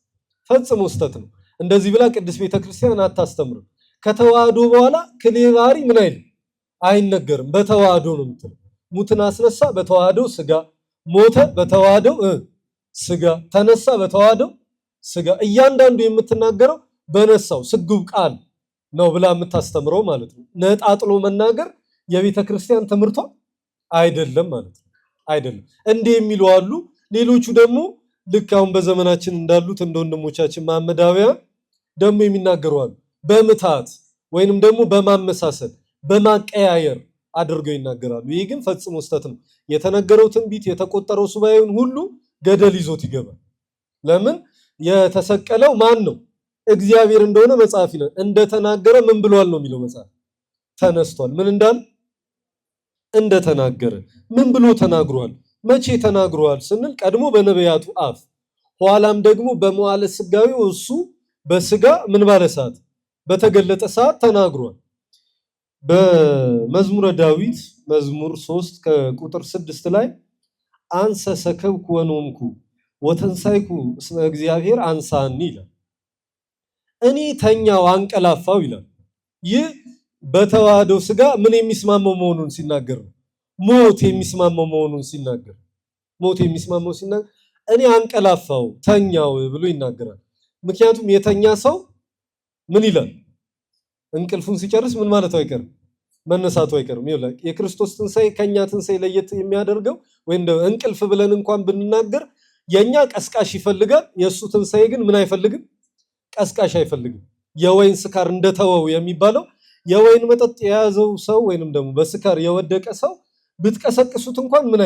ፈጽሞ ስተት ነው። እንደዚህ ብላ ቅድስት ቤተክርስቲያን አታስተምርም። ከተዋህዶ በኋላ ክሌቫሪ ምን አይነገርም። በተዋህዶ ነው የምትለው። ሙትን አስነሳ በተዋህዶ ስጋ፣ ሞተ በተዋህዶ ስጋ፣ ተነሳ በተዋህዶ ስጋ። እያንዳንዱ የምትናገረው በነሳው ስግው ቃል ነው ብላ የምታስተምረው ማለት ነው። ነጣጥሎ መናገር የቤተ ክርስቲያን ትምህርቷ አይደለም ማለት ነው። አይደለም እንዲህ የሚሉ አሉ። ሌሎቹ ደግሞ ልክ አሁን በዘመናችን እንዳሉት እንደ ወንድሞቻችን ማመዳውያን ደግሞ የሚናገሩ አሉ። በምታት ወይንም ደግሞ በማመሳሰል በማቀያየር አድርገው ይናገራሉ። ይህ ግን ፈጽሞ ስተት ነው። የተነገረው ትንቢት የተቆጠረው ሱባኤውን ሁሉ ገደል ይዞት ይገባል። ለምን? የተሰቀለው ማን ነው? እግዚአብሔር እንደሆነ መጽሐፍ ይላል። እንደተናገረ ምን ብሏል ነው የሚለው መጽሐፍ። ተነስቷል። ምን እንዳል እንደተናገረ ምን ብሎ ተናግሯል? መቼ ተናግሯል ስንል ቀድሞ በነቢያቱ አፍ ኋላም ደግሞ በመዋዕለ ሥጋዌው እሱ በስጋ ምን ባለ ሰዓት በተገለጠ ሰዓት ተናግሯል። በመዝሙረ ዳዊት መዝሙር 3 ከቁጥር 6 ላይ አንሰ ሰከብኩ ወኖምኩ ወተንሳይኩ እስመ እግዚአብሔር አንሳኒ ይላል። እኔ ተኛው አንቀላፋው ይላል። ይህ በተዋህዶ ስጋ ምን የሚስማማው መሆኑን ሲናገር ነው። ሞት የሚስማማው መሆኑን ሲናገር እኔ አንቀላፋው ተኛው ብሎ ይናገራል። ምክንያቱም የተኛ ሰው ምን ይላል? እንቅልፉን ሲጨርስ ምን ማለቱ አይቀርም መነሳቱ አይቀርም። ይላል የክርስቶስ ትንሣኤ ከኛ ትንሣኤ ለየት የሚያደርገው ወይም እንቅልፍ ብለን እንኳን ብንናገር የኛ ቀስቃሽ ይፈልጋል። የሱ ትንሣኤ ግን ምን አይፈልግም? ቀስቃሽ አይፈልግም። የወይን ስካር እንደተወው የሚባለው የወይን መጠጥ የያዘው ሰው ወይንም ደግሞ በስካር የወደቀ ሰው ብትቀሰቅሱት እንኳን ምን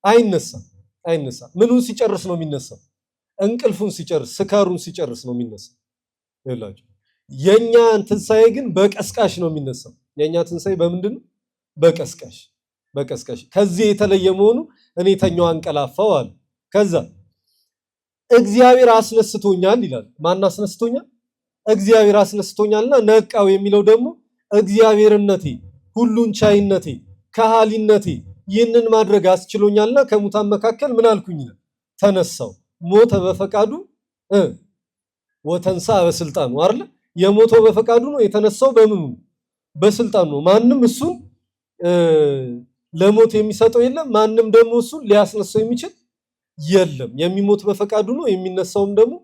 አይነሳ። ምኑን ሲጨርስ ነው የሚነሳው? እንቅልፉን ሲጨርስ ስካሩን ሲጨርስ ነው የሚነሳው። ይላችሁ የኛ ትንሣኤ ግን በቀስቃሽ ነው የሚነሳው። የኛ ትንሣኤ በምንድን ነው? በቀስቃሽ። ከዚህ የተለየ መሆኑ እኔ ተኛው አንቀላፋው አለ። ከዛ እግዚአብሔር አስነስቶኛል ይላል። ማን አስነስቶኛል? እግዚአብሔር አስነስቶኛልና ነቃው የሚለው ደግሞ እግዚአብሔርነቴ፣ ሁሉን ቻይነቴ፣ ከሃሊነቴ ይህንን ማድረግ አስችሎኛልና ከሙታን መካከል ምን አልኩኝ ይላል ተነሳው። ሞተ በፈቃዱ ወተንሳ በስልጣኑ አይደል? የሞተው በፈቃዱ ነው፣ የተነሳው በምኑ በስልጣኑ ነው። ማንም እሱን ለሞት የሚሰጠው የለም፣ ማንም ደግሞ እሱን ሊያስነሳው የሚችል የለም። የሚሞት በፈቃዱ ነው፣ የሚነሳውም ደግሞ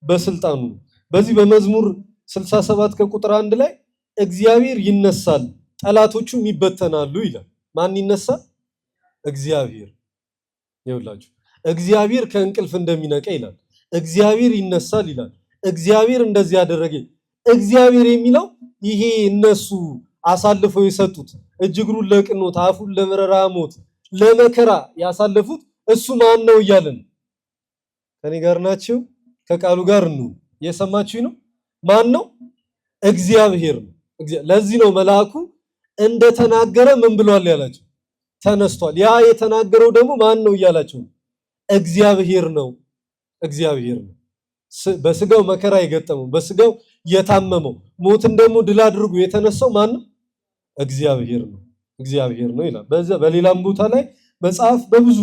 በስልጣኑ ነው። በዚህ በመዝሙር 67 ከቁጥር 1 ላይ እግዚአብሔር ይነሳል ጠላቶቹም ይበተናሉ ይላል። ማን ይነሳል? እግዚአብሔር። ይኸውላችሁ እግዚአብሔር ከእንቅልፍ እንደሚነቃ ይላል። እግዚአብሔር ይነሳል ይላል። እግዚአብሔር እንደዚህ ያደረገ። እግዚአብሔር የሚለው ይሄ እነሱ አሳልፈው የሰጡት እጅግሩን ለቅኖት አፉን ለመረራ ሞት ለመከራ ያሳለፉት እሱ ማን ነው እያለን ከኔ ጋር ናቸው። ከቃሉ ጋር ነው የሰማችሁ ነው። ማን ነው? እግዚአብሔር ነው። ለዚህ ነው መልአኩ እንደተናገረ ምን ብሏል ያላቸው ተነስቷል። ያ የተናገረው ደግሞ ማን ነው እያላቸው እግዚአብሔር ነው። እግዚአብሔር ነው። በስጋው መከራ የገጠመው በስጋው የታመመው ሞትን ደግሞ ድል አድርጎ የተነሳው ማን ነው? እግዚአብሔር ነው። እግዚአብሔር ነው ይላል። በሌላም ቦታ ላይ መጽሐፍ በብዙ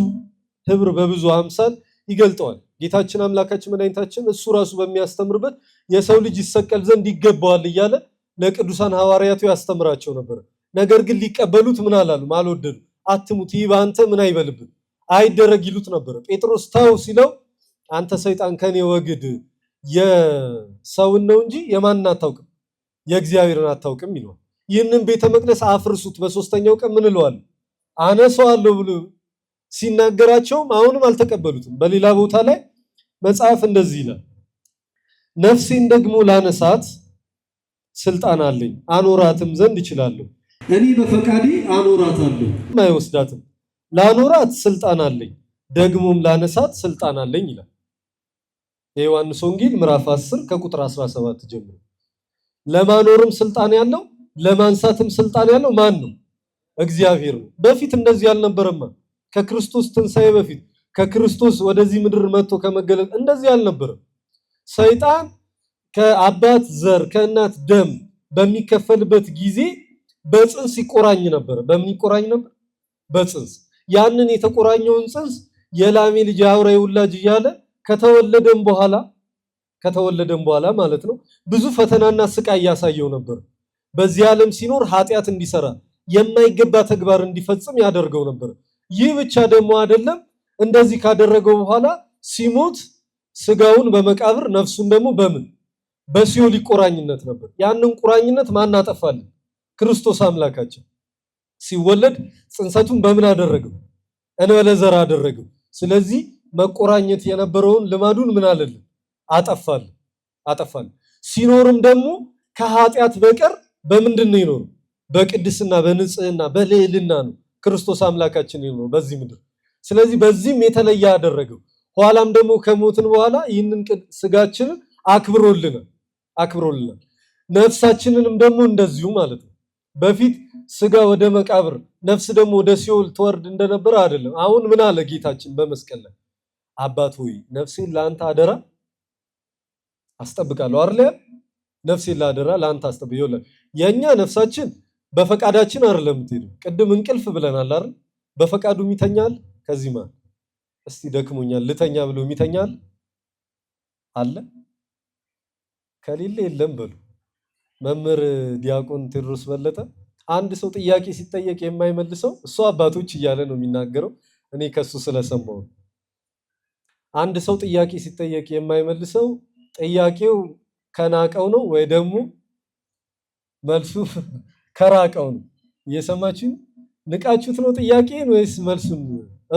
ህብር በብዙ አምሳል ይገልጠዋል። ጌታችን አምላካችን መድኃኒታችን እሱ ራሱ በሚያስተምርበት የሰው ልጅ ይሰቀል ዘንድ ይገባዋል እያለ ለቅዱሳን ሐዋርያቱ ያስተምራቸው ነበር። ነገር ግን ሊቀበሉት ምን አላሉ? አልወደዱ። አትሙት፣ ይህ በአንተ ምን አይበልብን አይደረግ ይሉት ነበር። ጴጥሮስ ተው ሲለው አንተ ሰይጣን ከኔ ወግድ፣ የሰውን ነው እንጂ የማንን አታውቅም የእግዚአብሔርን አታውቅም ይለዋል። ይህንን ቤተ መቅደስ አፍርሱት በሶስተኛው ቀን ምን እለዋለሁ አነሳዋለሁ ብሎ ሲናገራቸውም አሁንም አልተቀበሉትም። በሌላ ቦታ ላይ መጽሐፍ እንደዚህ ይላል፣ ነፍሴን ደግሞ ላነሳት ስልጣን አለኝ አኖራትም ዘንድ እችላለሁ። እኔ በፈቃዴ አኖራታለሁ አይወስዳትም። ላኖራት ስልጣን አለኝ ደግሞም ላነሳት ስልጣን አለኝ ይላል የዮሐንስ ወንጌል ምዕራፍ 10 ከቁጥር 17 ጀምሮ። ለማኖርም ስልጣን ያለው ለማንሳትም ስልጣን ያለው ማን ነው? እግዚአብሔር ነው። በፊት እንደዚህ አልነበረም። ከክርስቶስ ትንሣኤ በፊት ከክርስቶስ ወደዚህ ምድር መጥቶ ከመገለጥ እንደዚህ አልነበረም። ሰይጣን ከአባት ዘር ከእናት ደም በሚከፈልበት ጊዜ በጽንስ ይቆራኝ ነበር። በምን ይቆራኝ ነበር? በጽንስ። ያንን የተቆራኘውን ጽንስ የላሜ ልጅ አውሬ ውላጅ እያለ ከተወለደም በኋላ ማለት ነው ብዙ ፈተናና ስቃይ ያሳየው ነበር። በዚህ ዓለም ሲኖር ኃጢአት እንዲሰራ የማይገባ ተግባር እንዲፈጽም ያደርገው ነበር። ይህ ብቻ ደግሞ አይደለም። እንደዚህ ካደረገው በኋላ ሲሞት ስጋውን በመቃብር ነፍሱን ደግሞ በምን በሲኦል ይቆራኝነት ነበር። ያንን ቁራኝነት ማን አጠፋልን? ክርስቶስ አምላካችን ሲወለድ ጽንሰቱን በምን አደረገው? እንበለ ዘር አደረገው። ስለዚህ መቆራኘት የነበረውን ልማዱን ምን አለልን? አጠፋልን። ሲኖርም ደግሞ ከኃጢአት በቀር በምንድን ነው ይኖር? በቅድስና በንጽህና በልዕልና ነው ክርስቶስ አምላካችን ይኖር በዚህ ምድር። ስለዚህ በዚህም የተለየ አደረገው። ኋላም ደግሞ ከሞትን በኋላ ይህንን ስጋችንን አክብሮልናል። ነፍሳችንንም ደግሞ እንደዚሁ ማለት ነው። በፊት ስጋ ወደ መቃብር ነፍስ ደግሞ ወደ ሲኦል ትወርድ እንደነበረ አይደለም። አሁን ምን አለ ጌታችን በመስቀል ላይ? አባት ሆይ ነፍሴን ለአንተ አደራ አስጠብቃለሁ አይደል? ነፍሴን ለአደራ ለአንተ አስጠብቃለሁ። የኛ ነፍሳችን በፈቃዳችን አይደለም የምትሄደው። ቅድም እንቅልፍ ብለናል አይደል? በፈቃዱ የሚተኛል ከዚህ ማለት እስቲ ደክሞኛል ልተኛ ብሎ የሚተኛል አለ? ከሌለ የለም በሉ። መምህር ዲያቆን ቴዎድሮስ በለጠ አንድ ሰው ጥያቄ ሲጠየቅ የማይመልሰው እሱ አባቶች እያለ ነው የሚናገረው። እኔ ከሱ ስለሰማው አንድ ሰው ጥያቄ ሲጠየቅ የማይመልሰው ጥያቄው ከናቀው ነው ወይ ደግሞ መልሱ ከራቀው ነው። እየሰማችሁ ንቃችሁት ነው ጥያቄን ወይስ መልሱን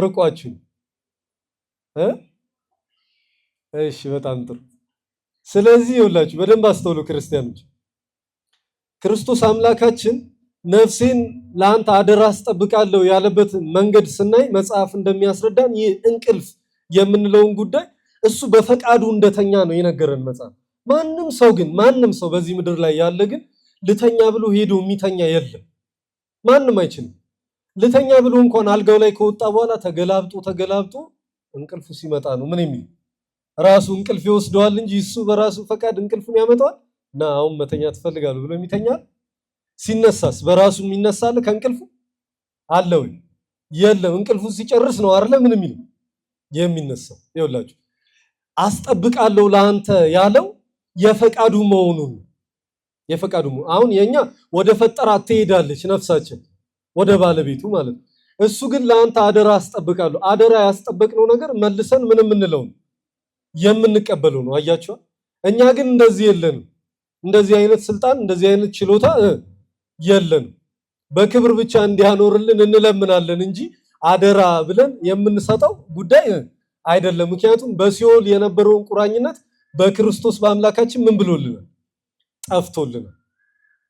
ርቋችሁ? እሺ በጣም ጥሩ። ስለዚህ ይኸውላችሁ በደንብ አስተውሉ ክርስቲያኖች። ክርስቶስ አምላካችን ነፍሴን ለአንተ አደራ አስጠብቃለሁ ያለበት መንገድ ስናይ መጽሐፍ እንደሚያስረዳን ይህ እንቅልፍ የምንለውን ጉዳይ እሱ በፈቃዱ እንደተኛ ነው የነገረን መጽሐፍ። ማንም ሰው በዚህ ምድር ላይ ያለ ግን ልተኛ ብሎ ሄዶ የሚተኛ የለም። ማንም አይችልም። ልተኛ ብሎ እንኳን አልጋው ላይ ከወጣ በኋላ ተገላብጦ እንቅልፉ ሲመጣ ነው ምን የሚል ራሱ እንቅልፍ ይወስደዋል እንጂ እሱ በራሱ ፈቃድ እንቅልፉን ያመጣዋል እና አሁን መተኛ ትፈልጋለህ ብሎ የሚተኛል። ሲነሳስ በራሱ የሚነሳል ከእንቅልፉ አለው። የለም እንቅልፉ ሲጨርስ ነው አይደለ ምን የሚነሳው። ይኸውላችሁ አስጠብቃለሁ ለአንተ ያለው የፈቃዱ መሆኑን የፈቃዱ አሁን የኛ ወደ ፈጠራት ትሄዳለች ነፍሳችን ወደ ባለቤቱ ማለት ነው። እሱ ግን ለአንተ አደራ አስጠብቃለሁ። አደራ ያስጠበቅነው ነገር መልሰን ምንም እንለው የምንቀበለው ነው። አያችሁ እኛ ግን እንደዚህ የለንም። እንደዚህ አይነት ስልጣን እንደዚህ አይነት ችሎታ የለንም። በክብር ብቻ እንዲያኖርልን እንለምናለን እንጂ አደራ ብለን የምንሰጠው ጉዳይ አይደለም። ምክንያቱም በሲኦል የነበረውን ቁራኝነት በክርስቶስ በአምላካችን ምን ብሎልናል?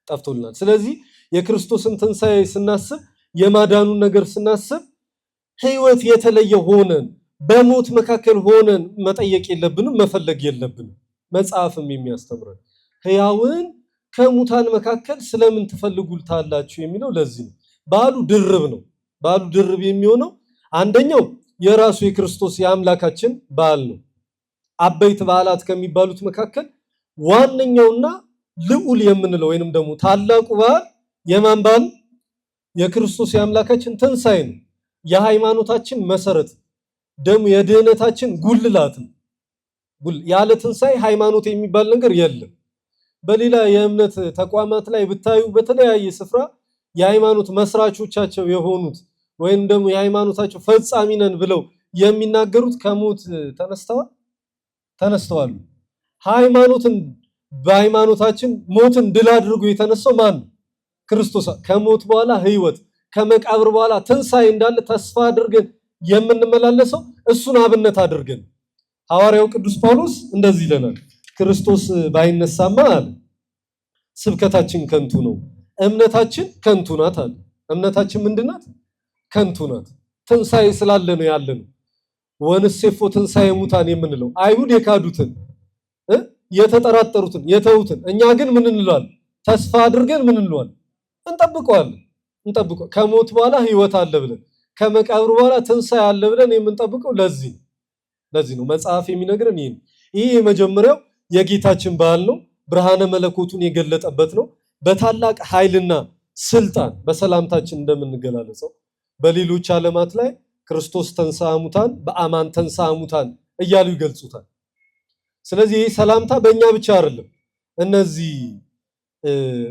ጠፍቶልናል። ስለዚህ የክርስቶስን ትንሣኤ ስናስብ የማዳኑን ነገር ስናስብ ህይወት የተለየ ሆነን በሞት መካከል ሆነን መጠየቅ የለብንም፣ መፈለግ የለብንም። መጽሐፍም የሚያስተምረን ሕያውን ከሙታን መካከል ስለምን ትፈልጉታላችሁ የሚለው ለዚህ ነው። በዓሉ ድርብ ነው። በዓሉ ድርብ የሚሆነው አንደኛው የራሱ የክርስቶስ የአምላካችን በዓል ነው። አበይት በዓላት ከሚባሉት መካከል ዋነኛውና ልዑል የምንለው ወይንም ደግሞ ታላቁ በዓል የማን በዓል? የክርስቶስ የአምላካችን ትንሣኤ ነው። የሃይማኖታችን መሰረት ደግሞ የድህነታችን ጉልላት ነው። ያለ ትንሣኤ ሃይማኖት የሚባል ነገር የለም። በሌላ የእምነት ተቋማት ላይ ብታዩ በተለያየ ስፍራ የሃይማኖት መስራቾቻቸው የሆኑት ወይም ደግሞ የሃይማኖታቸው ፈጻሚ ነን ብለው የሚናገሩት ከሞት ተነስተዋል። ሃይማኖትን በሃይማኖታችን ሞትን ድል አድርጎ የተነሳው ማን ነው? ክርስቶስ። ከሞት በኋላ ህይወት፣ ከመቃብር በኋላ ትንሣኤ እንዳለ ተስፋ አድርገን የምንመላለሰው እሱን አብነት አድርገን ሐዋርያው ቅዱስ ጳውሎስ እንደዚህ ይለናል። ክርስቶስ ባይነሳማ አለ ስብከታችን ከንቱ ነው፣ እምነታችን ከንቱ ናት አለ። እምነታችን ምንድናት? ከንቱ ናት። ትንሣኤ ስላለ ነው ያለ ነው። ወንሴፎ ትንሣኤ ሙታን የምንለው አይሁድ የካዱትን የተጠራጠሩትን የተዉትን፣ እኛ ግን ምን እንለዋለን? ተስፋ አድርገን ምን እንለዋለን? እንጠብቀዋለን። ከሞት በኋላ ህይወት አለ ብለን ከመቃብር በኋላ ትንሣኤ አለ ብለን የምንጠብቀው ለዚህ ነው። መጽሐፍ የሚነግረን ይሄ ነው። ይህ የመጀመሪያው የጌታችን በዓል ነው። ብርሃነ መለኮቱን የገለጠበት ነው። በታላቅ ኃይልና ስልጣን በሰላምታችን እንደምንገላለጸው በሌሎች ዓለማት ላይ ክርስቶስ ተንሥአ እሙታን በአማን ተንሥአ እሙታን እያሉ ይገልጹታል። ስለዚህ ይህ ሰላምታ በእኛ ብቻ አይደለም። እነዚህ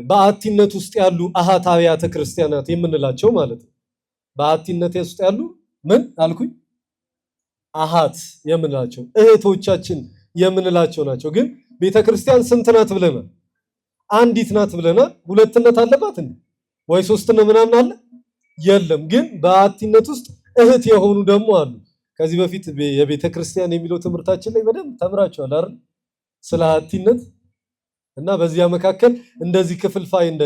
በአቲነት ውስጥ ያሉ አሃት አብያተ ክርስቲያናት የምንላቸው ማለት ነው። በአቲነት ውስጥ ያሉ ምን አልኩኝ? አሃት የምንላቸው እህቶቻችን የምንላቸው ናቸው። ግን ቤተክርስቲያን ስንት ናት ብለናል? አንዲት ናት ብለናል። ሁለትነት አለባት እንዴ? ወይ ሶስትነት ምናምን አለ? የለም። ግን በአቲነት ውስጥ እህት የሆኑ ደግሞ አሉ። ከዚህ በፊት የቤተክርስቲያን የሚለው ትምህርታችን ላይ በደንብ ተምራችኋል አይደል? ስለ አቲነት እና በዚያ መካከል እንደዚህ ክፍልፋይ እንደ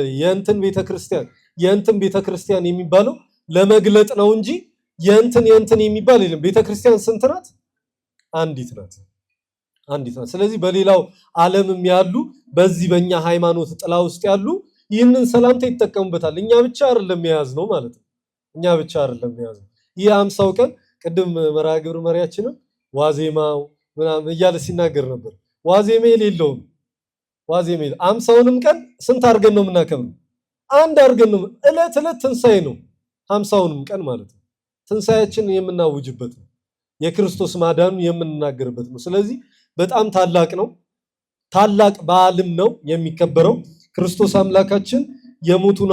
የእንትን ቤተክርስቲያን የሚባለው ለመግለጥ ነው እንጂ የእንትን የሚባል የለም። ቤተክርስቲያን ስንት ናት? አንዲት ናት። ስለዚህ በሌላው ዓለምም ያሉ በዚህ በእኛ ሃይማኖት ጥላ ውስጥ ያሉ ይህንን ሰላምታ ይጠቀሙበታል። እኛ ብቻ አይደለም የያዝነው ማለት ነው። እኛ ብቻ አይደለም የያዝነው። ይህ 50 ቀን ቅድም መርሐ ግብር መሪያችንም ዋዜማው ምናምን እያለ ሲናገር ነበር። ዋዜማ የሌለውም 50ውንም ቀን ስንት አድርገን ነው የምናከብረው? አንድ አድርገን ነው። ዕለት ትንሣኤ ነው 50ውንም ቀን ማለት ነው። ትንሣኤያችንን የምናውጅበት ነው። የክርስቶስ ማዳኑን የምንናገርበት ነው። ስለዚህ በጣም ታላቅ ነው። ታላቅ በዓልም ነው የሚከበረው። ክርስቶስ አምላካችን የሞትን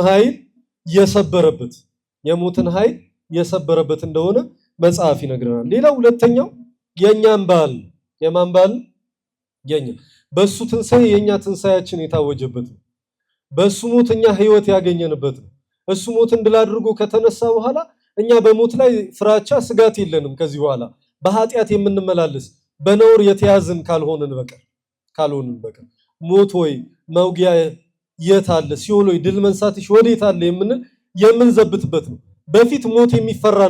ኃይል የሰበረበት እንደሆነ መጽሐፍ ይነግረናል። ሌላው ሁለተኛው የኛም በዓል ነው። የማን በዓል? የኛ በሱ ትንሣኤ የኛ ትንሣኤያችን የታወጀበት ነው። በሱ ሞት እኛ ህይወት ያገኘንበት ነው። እሱ ሞትን ድል አድርጎ ከተነሳ በኋላ እኛ በሞት ላይ ፍራቻ፣ ስጋት የለንም። ከዚህ በኋላ በኃጢአት የምንመላለስ በነውር የተያዝን ካልሆንን በቀር ሞት ወይ መውጊያ የት አለ? ሲኦል ወይ ድል መንሳትሽ ወዴት አለ? የምንዘብትበት ነው። በፊት ሞት የሚፈራ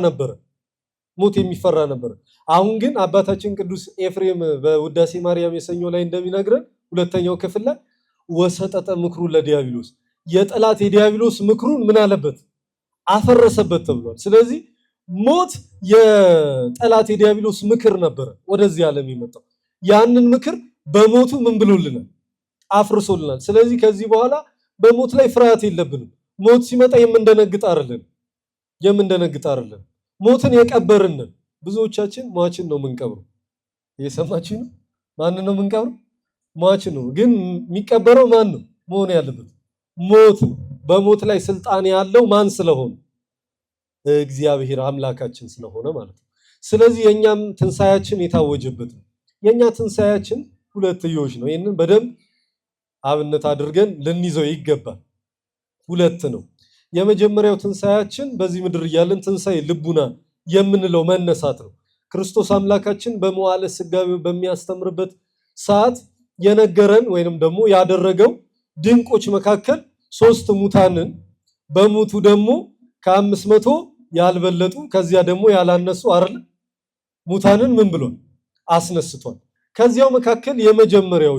ነበረ። አሁን ግን አባታችን ቅዱስ ኤፍሬም በውዳሴ ማርያም የሰኞ ላይ እንደሚነግረን ሁለተኛው ክፍል ላይ ወሰጠጠ ምክሩ ለዲያብሎስ፣ የጠላት የዲያብሎስ ምክሩን ምን አለበት? አፈረሰበት ተብሏል። ስለዚህ ሞት የጠላት የዲያብሎስ ምክር ነበረ ወደዚህ ዓለም የመጣው። ያንን ምክር በሞቱ ምን ብሎልናል? አፍርሶልናል። ስለዚህ ከዚህ በኋላ በሞት ላይ ፍርሃት የለብንም። ሞት ሲመጣ የምንደነግጥ አይደለም። ሞትን የቀበርን ብዙዎቻችን ሟችን ነው የምንቀብረው። እየሰማችሁ ነው? ማን ነው የምንቀብረው? ሟች ነው። ግን የሚቀበረው ማን ነው መሆን ያለበት? ሞት ነው። በሞት ላይ ስልጣን ያለው ማን ስለሆነ? እግዚአብሔር አምላካችን ስለሆነ ማለት ነው። ስለዚህ የኛም ትንሳኤያችን የታወጀበት ነው። የኛ ትንሳኤያችን ሁለትዮሽ ነው። ይሄንን በደንብ አብነት አድርገን ልንይዘው ይገባል። ሁለት ነው። የመጀመሪያው ትንሳኤያችን በዚህ ምድር እያለን ትንሳኤ ልቡና የምንለው መነሳት ነው። ክርስቶስ አምላካችን በመዋዕለ ሥጋዌው በሚያስተምርበት ሰዓት የነገረን ወይንም ደግሞ ያደረገው ድንቆች መካከል 3 ሙታንን በሞቱ ደግሞ ከ500 ያልበለጡ ከዚያ ደግሞ ያላነሱ አይደል ሙታንን ምን ብሎ አስነስቷል። ከዚያው መካከል የመጀመሪያው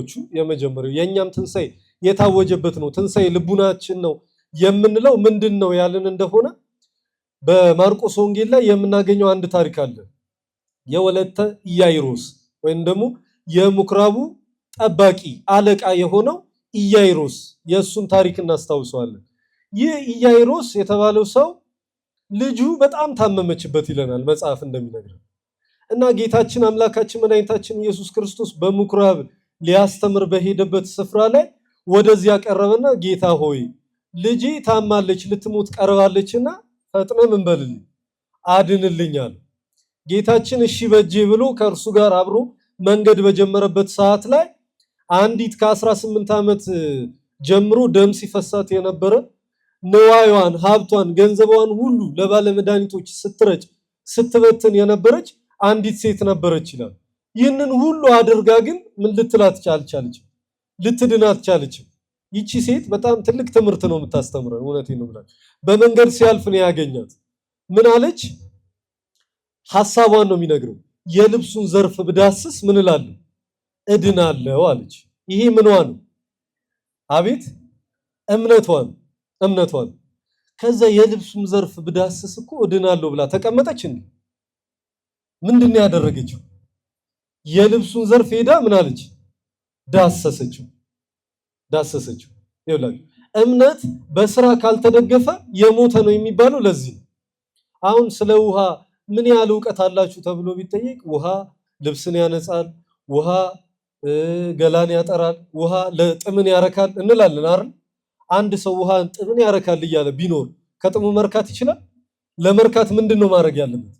የኛም ትንሳኤ የታወጀበት ነው። ትንሳኤ ልቡናችን ነው የምንለው ምንድነው ያልን እንደሆነ በማርቆስ ወንጌል ላይ የምናገኘው አንድ ታሪክ አለ። የወለተ ኢያይሮስ ወይም ደግሞ የምኩራቡ ጠባቂ አለቃ የሆነው ኢያይሮስ የሱን ታሪክ እናስታውሰዋለን። ይህ ኢያይሮስ የተባለው ሰው ልጁ በጣም ታመመችበት ይለናል መጽሐፍ እንደሚነግረን እና ጌታችን አምላካችን መድኃኒታችን ኢየሱስ ክርስቶስ በምኩራብ ሊያስተምር በሄደበት ስፍራ ላይ ወደዚያ ቀረበና ጌታ ሆይ ልጄ ታማለች፣ ልትሞት ቀርባለችና ፈጥነ ምን በልልኝ አድንልኝ አለ። ጌታችን እሺ በጄ ብሎ ከእርሱ ጋር አብሮ መንገድ በጀመረበት ሰዓት ላይ አንዲት ከ18 ዓመት ጀምሮ ደም ሲፈሳት የነበረ ንዋዩን፣ ሀብቷን፣ ገንዘቧን ሁሉ ለባለመድኃኒቶች ስትረጭ ስትበትን የነበረች አንዲት ሴት ነበረች ይላል። ይህንን ሁሉ አድርጋ ግን ምን ልትላት አልቻለችም፣ ልትድን አልቻለችም። ይቺ ሴት በጣም ትልቅ ትምህርት ነው የምታስተምረን። እውነቴን ነው ብላ በመንገድ ሲያልፍ ነው ያገኛት። ምን አለች? ሐሳቧን ነው የሚነግረው። የልብሱን ዘርፍ ብዳስስ ምን እላለሁ እድናለሁ አለች። ይሄ ምንዋ ነው? አቤት እምነቷን። ከዛ የልብሱን ዘርፍ ብዳስስ እኮ እድናለሁ ብላ ተቀመጠች እንዴ? ምንድን ነው ያደረገችው? የልብሱን ዘርፍ ሄዳ ምን አለች? ዳሰሰችው። ይኸውላችሁ እምነት በስራ ካልተደገፈ የሞተ ነው የሚባለው ለዚህ ነው። አሁን ስለ ውሃ ምን ያህል ዕውቀት አላችሁ ተብሎ ቢጠየቅ ውሃ ልብስን ያነጻል፣ ውሃ ገላን ያጠራል፣ ውሃ ለጥምን ያረካል እንላለን አይደል? አንድ ሰው ውሃ ጥምን ያረካል እያለ ቢኖር ከጥሙ መርካት ይችላል? ለመርካት ምንድነው ማድረግ ያለበት?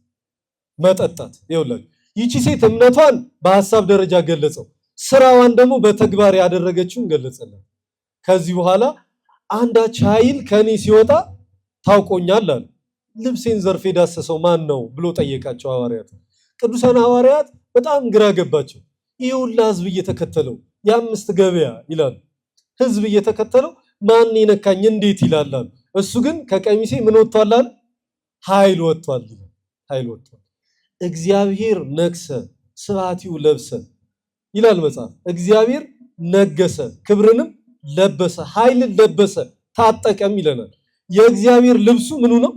መጠጣት። ይኸውላችሁ ይቺ ሴት እምነቷን በሐሳብ ደረጃ ገለጸው፣ ስራዋን ደግሞ በተግባር ያደረገችውን ገለጸላት። ከዚህ በኋላ አንዳች ኃይል ከኔ ሲወጣ ታውቆኛል አለ። ልብሴን ዘርፍ የዳሰሰው ማን ነው ብሎ ጠየቃቸው ሐዋርያት። ቅዱሳን ሐዋርያት በጣም ግራ ገባቸው። ይህ ሁላ ህዝብ እየተከተለው የ5 ገበያ ይላል ህዝብ እየተከተለው ማን የነካኝ እንዴት ይላል። እሱ ግን ከቀሚሴ ምን ወጥቷል አለ? ኃይል ወጥቷል። እግዚአብሔር ነግሰ ስብሐቲሁ ለብሰ ይላል መጽሐፍ። እግዚአብሔር ነገሰ ክብርንም ለበሰ ኃይልን ለበሰ ታጠቀም ይለናል። የእግዚአብሔር ልብሱ ምኑ ነው?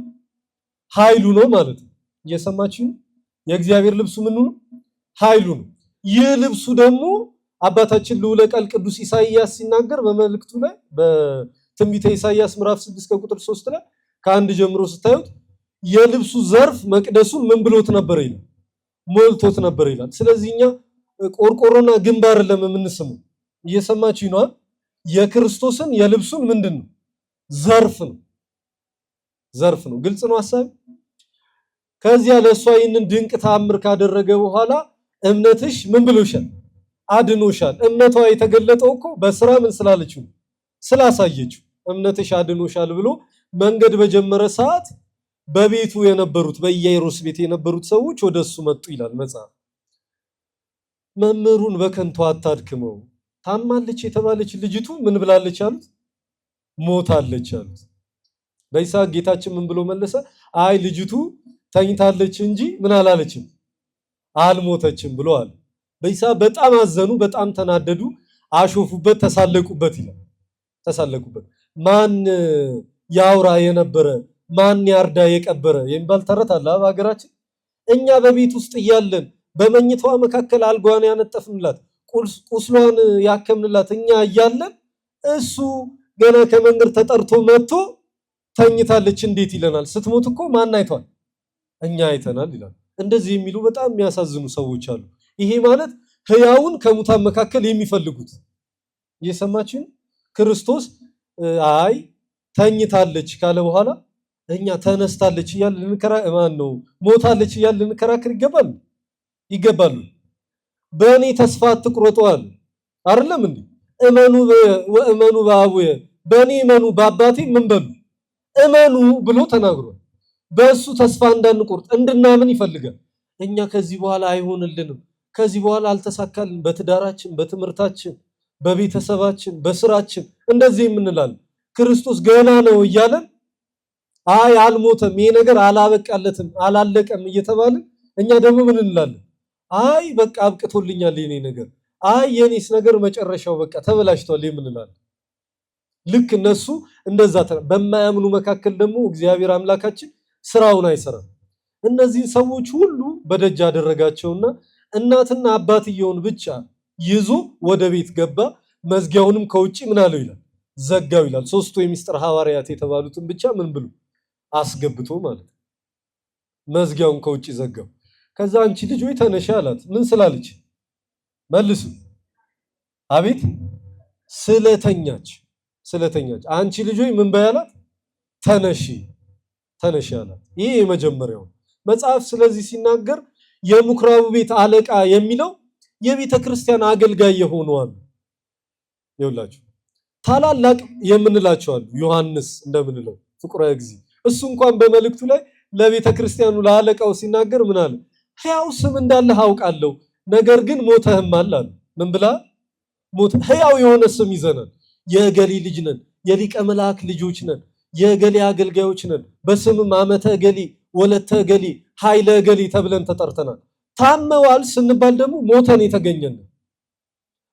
ኃይሉ ነው ማለት ነው። እየሰማችሁ ነው? የእግዚአብሔር ልብሱ ምኑ ነው? ኃይሉ ነው። ይህ ልብሱ ደግሞ አባታችን ልዑለ ቃል ቅዱስ ኢሳይያስ ሲናገር በመልእክቱ ላይ በትንቢተ ኢሳይያስ ምዕራፍ 6 ከቁጥር 3 ላይ ከአንድ ጀምሮ ስታዩት የልብሱ ዘርፍ መቅደሱን ምን ብሎት ነበር ይላል? ሞልቶት ነበር ይላል። ስለዚህ እኛ ቆርቆሮና ግንባር ለምንስመው እየሰማችሁ ነው? የክርስቶስን የልብሱን ምንድነው? ዘርፍ ነው። ግልጽ ነው ሐሳብ። ከዚያ ለሷ ይህንን ድንቅ ተአምር ካደረገ በኋላ እምነትሽ ምን ብሎሻል? አድኖሻል። እምነቷ የተገለጠው እኮ በስራ ምን ስላለችው ስላሳየችው እምነትሽ አድኖሻል ብሎ መንገድ በጀመረ ሰዓት በቤቱ የነበሩት በኢያይሮስ ቤት የነበሩት ሰዎች ወደሱ መጡ ይላል መጽሐፍ። መምህሩን በከንቱ አታድክመው፣ ታማለች የተባለች ልጅቱ ምን ብላለች አሉት? ሞታለች አሉት። በይስሐቅ ጌታችን ምን ብሎ መለሰ? አይ ልጅቱ ተኝታለች እንጂ ምን አላለችም አልሞተችም ብሎ አለ። በይስሐቅ በጣም አዘኑ፣ በጣም ተናደዱ፣ አሾፉበት፣ ተሳለቁበት ይላል። ተሳለቁበት። ማን ያውራ የነበረ ማን ያርዳ የቀበረ የሚባል ተረት አለ በሀገራችን። እኛ በቤት ውስጥ እያለን በመኝታዋ መካከል አልጋዋን ያነጠፍንላት ቁስሏን ያከምንላት እኛ እያለን እሱ ገና ከመንገድ ተጠርቶ መጥቶ ተኝታለች እንዴት ይለናል? ስትሞት እኮ ማን አይቷል? እኛ አይተናል ይላል። እንደዚህ የሚሉ በጣም የሚያሳዝኑ ሰዎች አሉ። ይሄ ማለት ሕያውን ከሙታን መካከል የሚፈልጉት እየሰማችን ክርስቶስ አይ ተኝታለች ካለ በኋላ እኛ ተነስታለች እያልን ልንከራከር ነው ሞታለች እያልን ልንከራከር ይገባሉ። በእኔ ተስፋ አትቁረጡ አለ አይደለም እንዴ? እመኑ ወእመኑ በአቡየ በእኔ እመኑ በአባቴ ምን በሉ እመኑ ብሎ ተናግሯል። በእሱ ተስፋ እንዳንቆርጥ እንድናምን ይፈልጋል። እኛ ከዚህ በኋላ አይሆንልንም፣ ከዚህ በኋላ አልተሳካልን፣ በትዳራችን፣ በትምህርታችን፣ በቤተሰባችን፣ በስራችን እንደዚህ የምንላለን። ክርስቶስ ገና ነው እያለን አይ አልሞተም፣ ይሄ ነገር አላበቃለትም፣ አላለቀም እየተባልን እኛ ደግሞ ምን እንላለን? አይ በቃ አብቅቶልኛል የኔ ነገር፣ አይ የኔስ ነገር መጨረሻው በቃ ተበላሽቷል የምንላለን። ልክ እነሱ እንደዛ በማያምኑ መካከል ደግሞ እግዚአብሔር አምላካችን ስራውን አይሰራም። እነዚህ ሰዎች ሁሉ በደጅ አደረጋቸውና እናትና አባትየውን ብቻ ይዞ ወደ ቤት ገባ። መዝጊያውንም ከውጪ ምን አለው ይላል ዘጋው ይላል። ሶስቱ የሚስጥር ሐዋርያት የተባሉትን ብቻ ምን ብሎ አስገብቶ ማለት ነው። መዝጊያውን ከውጪ ዘጋው። ከዛ አንቺ ልጅ ወይ ተነሺ አላት። ምን ስላለች መልሱ። አቤት ስለተኛች አንቺ ልጅ ወይ ምን በያላት ተነሺ አላት። ይሄ የመጀመሪያው መጽሐፍ ስለዚህ ሲናገር የምኩራቡ ቤት አለቃ የሚለው የቤተ ክርስቲያን አገልጋይ የሆኑ አሉ። ይኸውላችሁ ታላላቅ የምንላቸው አሉ። ዮሐንስ እንደምንለው ፍቁረ እግዚእ እሱ እንኳን በመልእክቱ ላይ ለቤተ ክርስቲያኑ ለአለቃው ሲናገር ምን አለ? ሕያው ስም እንዳለህ አውቃለሁ፣ ነገር ግን ሞተህማል አለ። ምን ብላ ሞተ? ሕያው የሆነ ስም ይዘናል። የእገሌ ልጅ ነን፣ የሊቀ መልአክ ልጆች ነን፣ የእገሌ አገልጋዮች ነን፣ በስምም ዓመተ እገሌ ወለተ እገሌ ኃይለ እገሌ ተብለን ተጠርተናል። ታመዋል ስንባል ደግሞ ሞተን የተገኘን።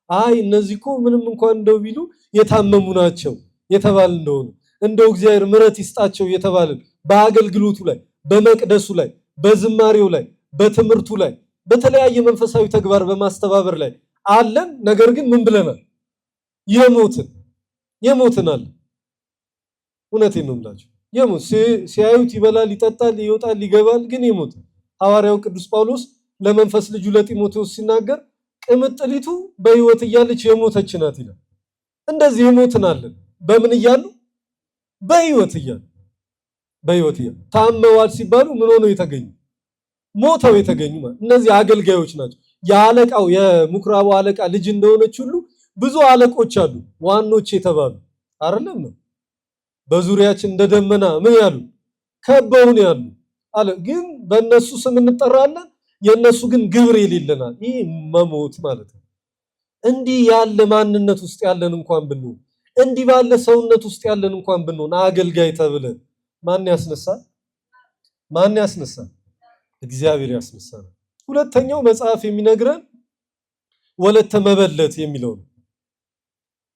አይ እነዚህ እኮ ምንም እንኳን እንደው ቢሉ የታመሙ ናቸው የተባል እንደሆነ እንደው እግዚአብሔር ምሕረት ይስጣቸው የተባልን በአገልግሎቱ ላይ፣ በመቅደሱ ላይ፣ በዝማሬው ላይ፣ በትምህርቱ ላይ፣ በተለያየ መንፈሳዊ ተግባር በማስተባበር ላይ አለን። ነገር ግን ምን ብለናል? የሞትን አለ። እውነቴን ነው የምላችሁ። የሞት ሲያዩት ይበላል፣ ይጠጣል፣ ይወጣል፣ ይገባል፣ ግን የሞት ሐዋርያው ቅዱስ ጳውሎስ ለመንፈስ ልጁ ለጢሞቴዎስ ሲናገር ቅምጥሊቱ በሕይወት እያለች የሞተች ናት ይላል። እንደዚህ የሞትን አለን። በምን እያሉ? በሕይወት እያሉ ታመዋል ሲባሉ ምን ሆነው የተገኙ? ሞተው የተገኙ ማለት እነዚህ አገልጋዮች ናቸው። የአለቃው የምኩራቡ አለቃ ልጅ እንደሆነች ሁሉ ብዙ አለቆች አሉ፣ ዋኖች የተባሉ አይደለም። በዙሪያችን እንደ ደመና ምን ያሉ ከበውን ያሉ አለ። ግን በእነሱ ስም እንጠራለን፣ የእነሱ ግን ግብር የሌለናል። ይህ መሞት ማለት ነው። እንዲህ ያለ ማንነት ውስጥ ያለን እንኳን ብንሆን፣ እንዲህ ባለ ሰውነት ውስጥ ያለን እንኳን ብንሆን አገልጋይ ተብለን ማን ያስነሳል? እግዚአብሔር ያስነሳል። ሁለተኛው መጽሐፍ የሚነግረን ወለተ መበለት የሚለው ነው።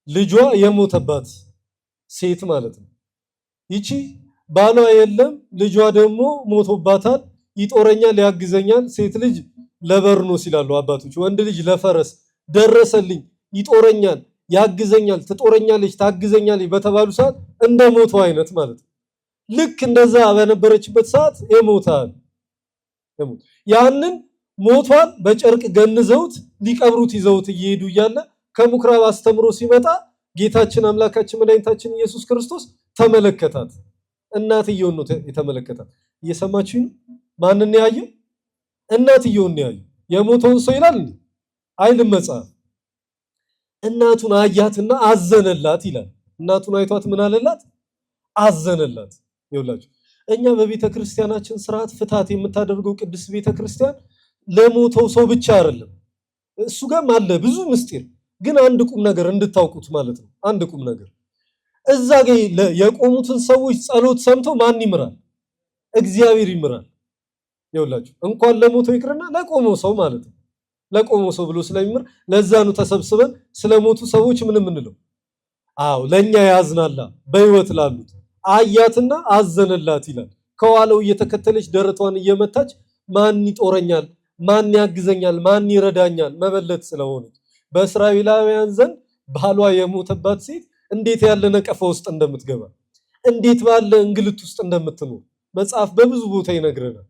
ልጇ የሞተባት ሴት ማለት ነው። ይቺ ባሏ የለም፣ ልጇ ደግሞ ሞቶባታል። ይጦረኛል፣ ያግዘኛል። ሴት ልጅ ለበርኖስ ይላሉ አባቶች፣ ወንድ ልጅ ለፈረስ ደረሰልኝ፣ ይጦረኛል፣ ያግዘኛል፣ ትጦረኛለች፣ ታግዘኛለች በተባሉ ሰዓት እንደ ሞቱ አይነት ማለት ነው። ልክ እንደዛ በነበረችበት ሰዓት የሞታል። ያንን ሞቷን በጨርቅ ገንዘውት ሊቀብሩት ይዘውት እየሄዱ እያለ ከምኩራብ አስተምሮ ሲመጣ ጌታችን አምላካችን መድኃኒታችን ኢየሱስ ክርስቶስ ተመለከታት። እናትየውን ነው የተመለከታት። እየሰማችሁ ነው? ማንን ያየው? እናትየውን ያየው። የሞተውን ሰው ይላል እንዴ? አይልም መጽሐፍ። እናቱን አያትና አዘነላት ይላል። እናቱን አይቷት ምን አለላት? አዘነላት። ይኸውላችሁ እኛ በቤተ ክርስቲያናችን ስርዓት ፍታት የምታደርገው ቅድስት ቤተ ክርስቲያን ለሞተው ሰው ብቻ አይደለም፣ እሱ ጋርም አለ ብዙ ምስጢር። ግን አንድ ቁም ነገር እንድታውቁት ማለት ነው። አንድ ቁም ነገር እዛ ጋር የቆሙትን ሰዎች ጸሎት ሰምቶ ማን ይምራል? እግዚአብሔር ይምራል። ይኸውላችሁ እንኳን ለሞተው ይቅርና ለቆመው ሰው ማለት ነው። ለቆመው ሰው ብሎ ስለሚምር ለዛ ነው ተሰብስበን ስለሞቱ ሰዎች ምን ምንለው? አዎ ለኛ ያዝናላ በህይወት ላሉት አያትና አዘነላት ይላል። ከኋላው እየተከተለች ደረቷን እየመታች ማን ይጦረኛል፣ ማን ያግዘኛል፣ ማን ይረዳኛል መበለት ስለሆነች በእስራኤላውያን ዘንድ ባሏ የሞተባት ሴት እንዴት ያለ ነቀፋ ውስጥ እንደምትገባ፣ እንዴት ባለ እንግልት ውስጥ እንደምትኖር መጽሐፍ በብዙ ቦታ ይነግረናል።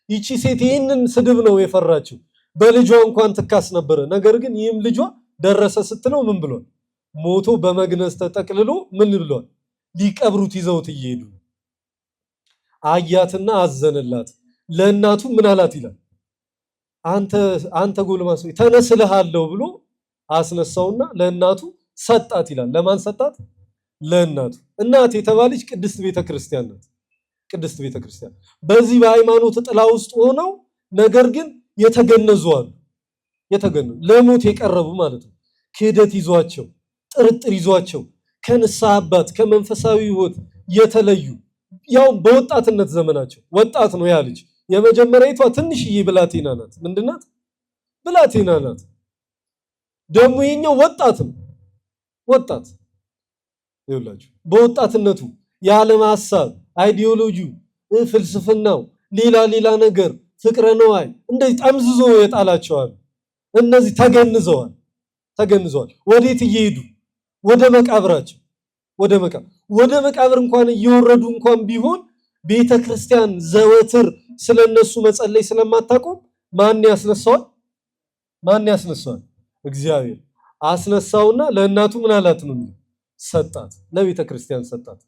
ይቺ ሴት ይህንን ስድብ ነው የፈራችው። በልጇ እንኳን ትካስ ነበረ። ነገር ግን ይህም ልጇ ደረሰ ስትለው ምን ብሏል? ሞቶ በመግነዝ ተጠቅልሎ ምን ብሏል? ሊቀብሩት ይዘውት እየሄዱ አያትና አዘነላት። ለእናቱ ምን አላት ይላል? አንተ ጎልማሳ ተነስልሃለሁ ብሎ አስነሳውና ለእናቱ ሰጣት ይላል። ለማን ሰጣት? ለእናቱ። እናት የተባለች ቅድስት ቤተክርስቲያን ናት። ቅድስት ቤተክርስቲያን በዚህ በሃይማኖት ጥላ ውስጥ ሆነው ነገር ግን የተገነዙ አሉ። የተገነዙ ለሞት የቀረቡ ማለት ነው። ክህደት ይዟቸው፣ ጥርጥር ይዟቸው ከንስሐ አባት ከመንፈሳዊ ሕይወት የተለዩ ያው በወጣትነት ዘመናቸው ወጣት ነው ያ ልጅ። የመጀመሪያይቷ ትንሽዬ ብላቴና ናት። ምንድናት? ብላቴና ናት። ደግሞ የኛው ወጣት ነው። ወጣት ይውላችሁ በወጣትነቱ የዓለም ሐሳብ አይዲዮሎጂው፣ ፍልስፍናው፣ ሌላ ነገር ፍቅረ ነዋይ እንደዚህ ጠምዝዞ የጣላቸዋል። እነዚህ ተገንዘዋል። ወዴት እየሄዱ? ወደ መቃብራቸው። ወደ መቃብር እንኳን እየወረዱ እንኳን ቢሆን ቤተክርስቲያን ዘወትር ስለነሱ መጸለይ ስለማታቆም ማን ያስነሳዋል? እግዚአብሔር አስነሳውና ለእናቱ ምን አላት ነው የሚለው? ሰጣት። ለቤተክርስቲያን ሰጣት።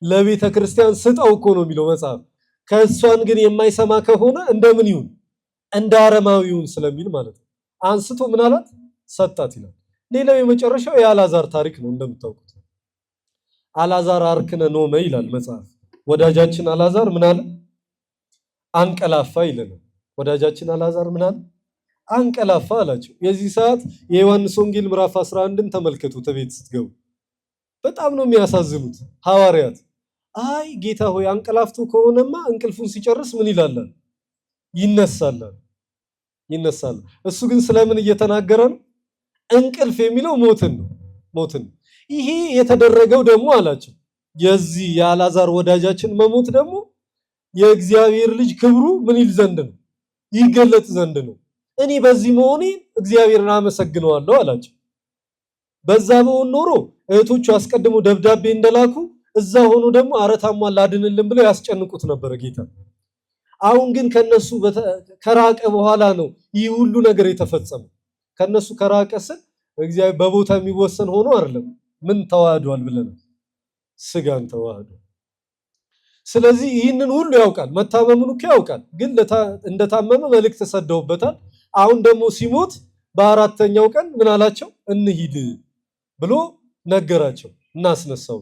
ለቤተክርስቲያን ስጠው እኮ ነው የሚለው መጽሐፍ። ከእሷን ግን የማይሰማ ከሆነ እንደምን ይሁን? እንደ አረማዊውን ስለሚል ማለት ነው። አንስቶ ምን አላት? ሰጣት ይላል። ሌላው የመጨረሻው የአልዓዛር ታሪክ ነው። እንደምታውቁት አልዓዛር አርክነ ኖመ ይላል መጽሐፍ። ወዳጃችን አልዓዛር ምን አለ? አንቀላፋ ይለናል። ወዳጃችን አልዓዛር ምን አለ? አንቀላፋ አላቸው። የዚህ ሰዓት የዮሐንስ ወንጌል ምዕራፍ 11ን ተመልከቱ። ተቤት ስትገቡ በጣም ነው የሚያሳዝኑት ሐዋርያት። አይ ጌታ ሆይ አንቀላፍቶ ከሆነማ እንቅልፉን ሲጨርስ ምን ይላል? ይነሳል። እሱ ግን ስለምን እየተናገረ ነው? እንቅልፍ የሚለው ሞትን ነው። ይሄ የተደረገው ደግሞ አላቸው የዚህ የአልዓዛር ወዳጃችን መሞት ደግሞ የእግዚአብሔር ልጅ ክብሩ ምን ይል ዘንድ ነው? ይገለጥ ዘንድ ነው። እኔ በዚህ መሆኔ እግዚአብሔርን አመሰግነዋለሁ አላቸው። በዛ በሆን ኖሮ እህቶቹ አስቀድመው ደብዳቤ እንደላኩ እዛ ሆኖ ደግሞ አረታሟን ላድንልን ብለው ያስጨንቁት ነበር ጌታ። አሁን ግን ከነሱ ከራቀ በኋላ ነው ይህ ሁሉ ነገር የተፈጸመው። ከነሱ ከራቀ ስል እግዚአብሔር በቦታ የሚወሰን ሆኖ አይደለም። ምን ተዋህዷል ብለን ስጋን ተዋህዶ። ስለዚህ ይህንን ሁሉ ያውቃል። መታመሙን እኮ ያውቃል። ግን እንደታመመ መልእክት ተሰደውበታል። አሁን ደግሞ ሲሞት በአራተኛው ቀን ምን አላቸው? እንሂድ ብሎ ነገራቸው። እናስነሳው።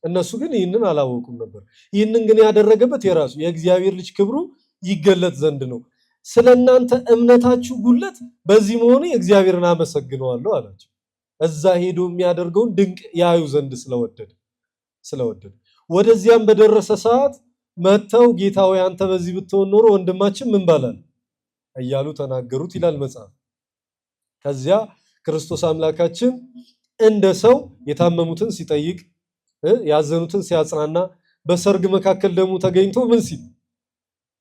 እነሱ ግን ይህንን አላወቁም ነበር። ይህንን ግን ያደረገበት የራሱ የእግዚአብሔር ልጅ ክብሩ ይገለጥ ዘንድ ነው። ስለናንተ እምነታችሁ ጉለት በዚህ መሆኑ እግዚአብሔርን አመሰግነዋለሁ አላቸው። እዛ ሄዶ የሚያደርገውን ድንቅ ያዩ ዘንድ ስለወደደ ወደዚያም በደረሰ ሰዓት መተው ጌታ ሆይ አንተ በዚህ ብትሆን ኖሮ ወንድማችን ምን ባላል እያሉ ተናገሩት ይላል መጽሐፍ። ከዚያ ክርስቶስ አምላካችን እንደ ሰው የታመሙትን ሲጠይቅ ያዘኑትን ሲያጽናና በሰርግ መካከል ደግሞ ተገኝቶ ምን ሲል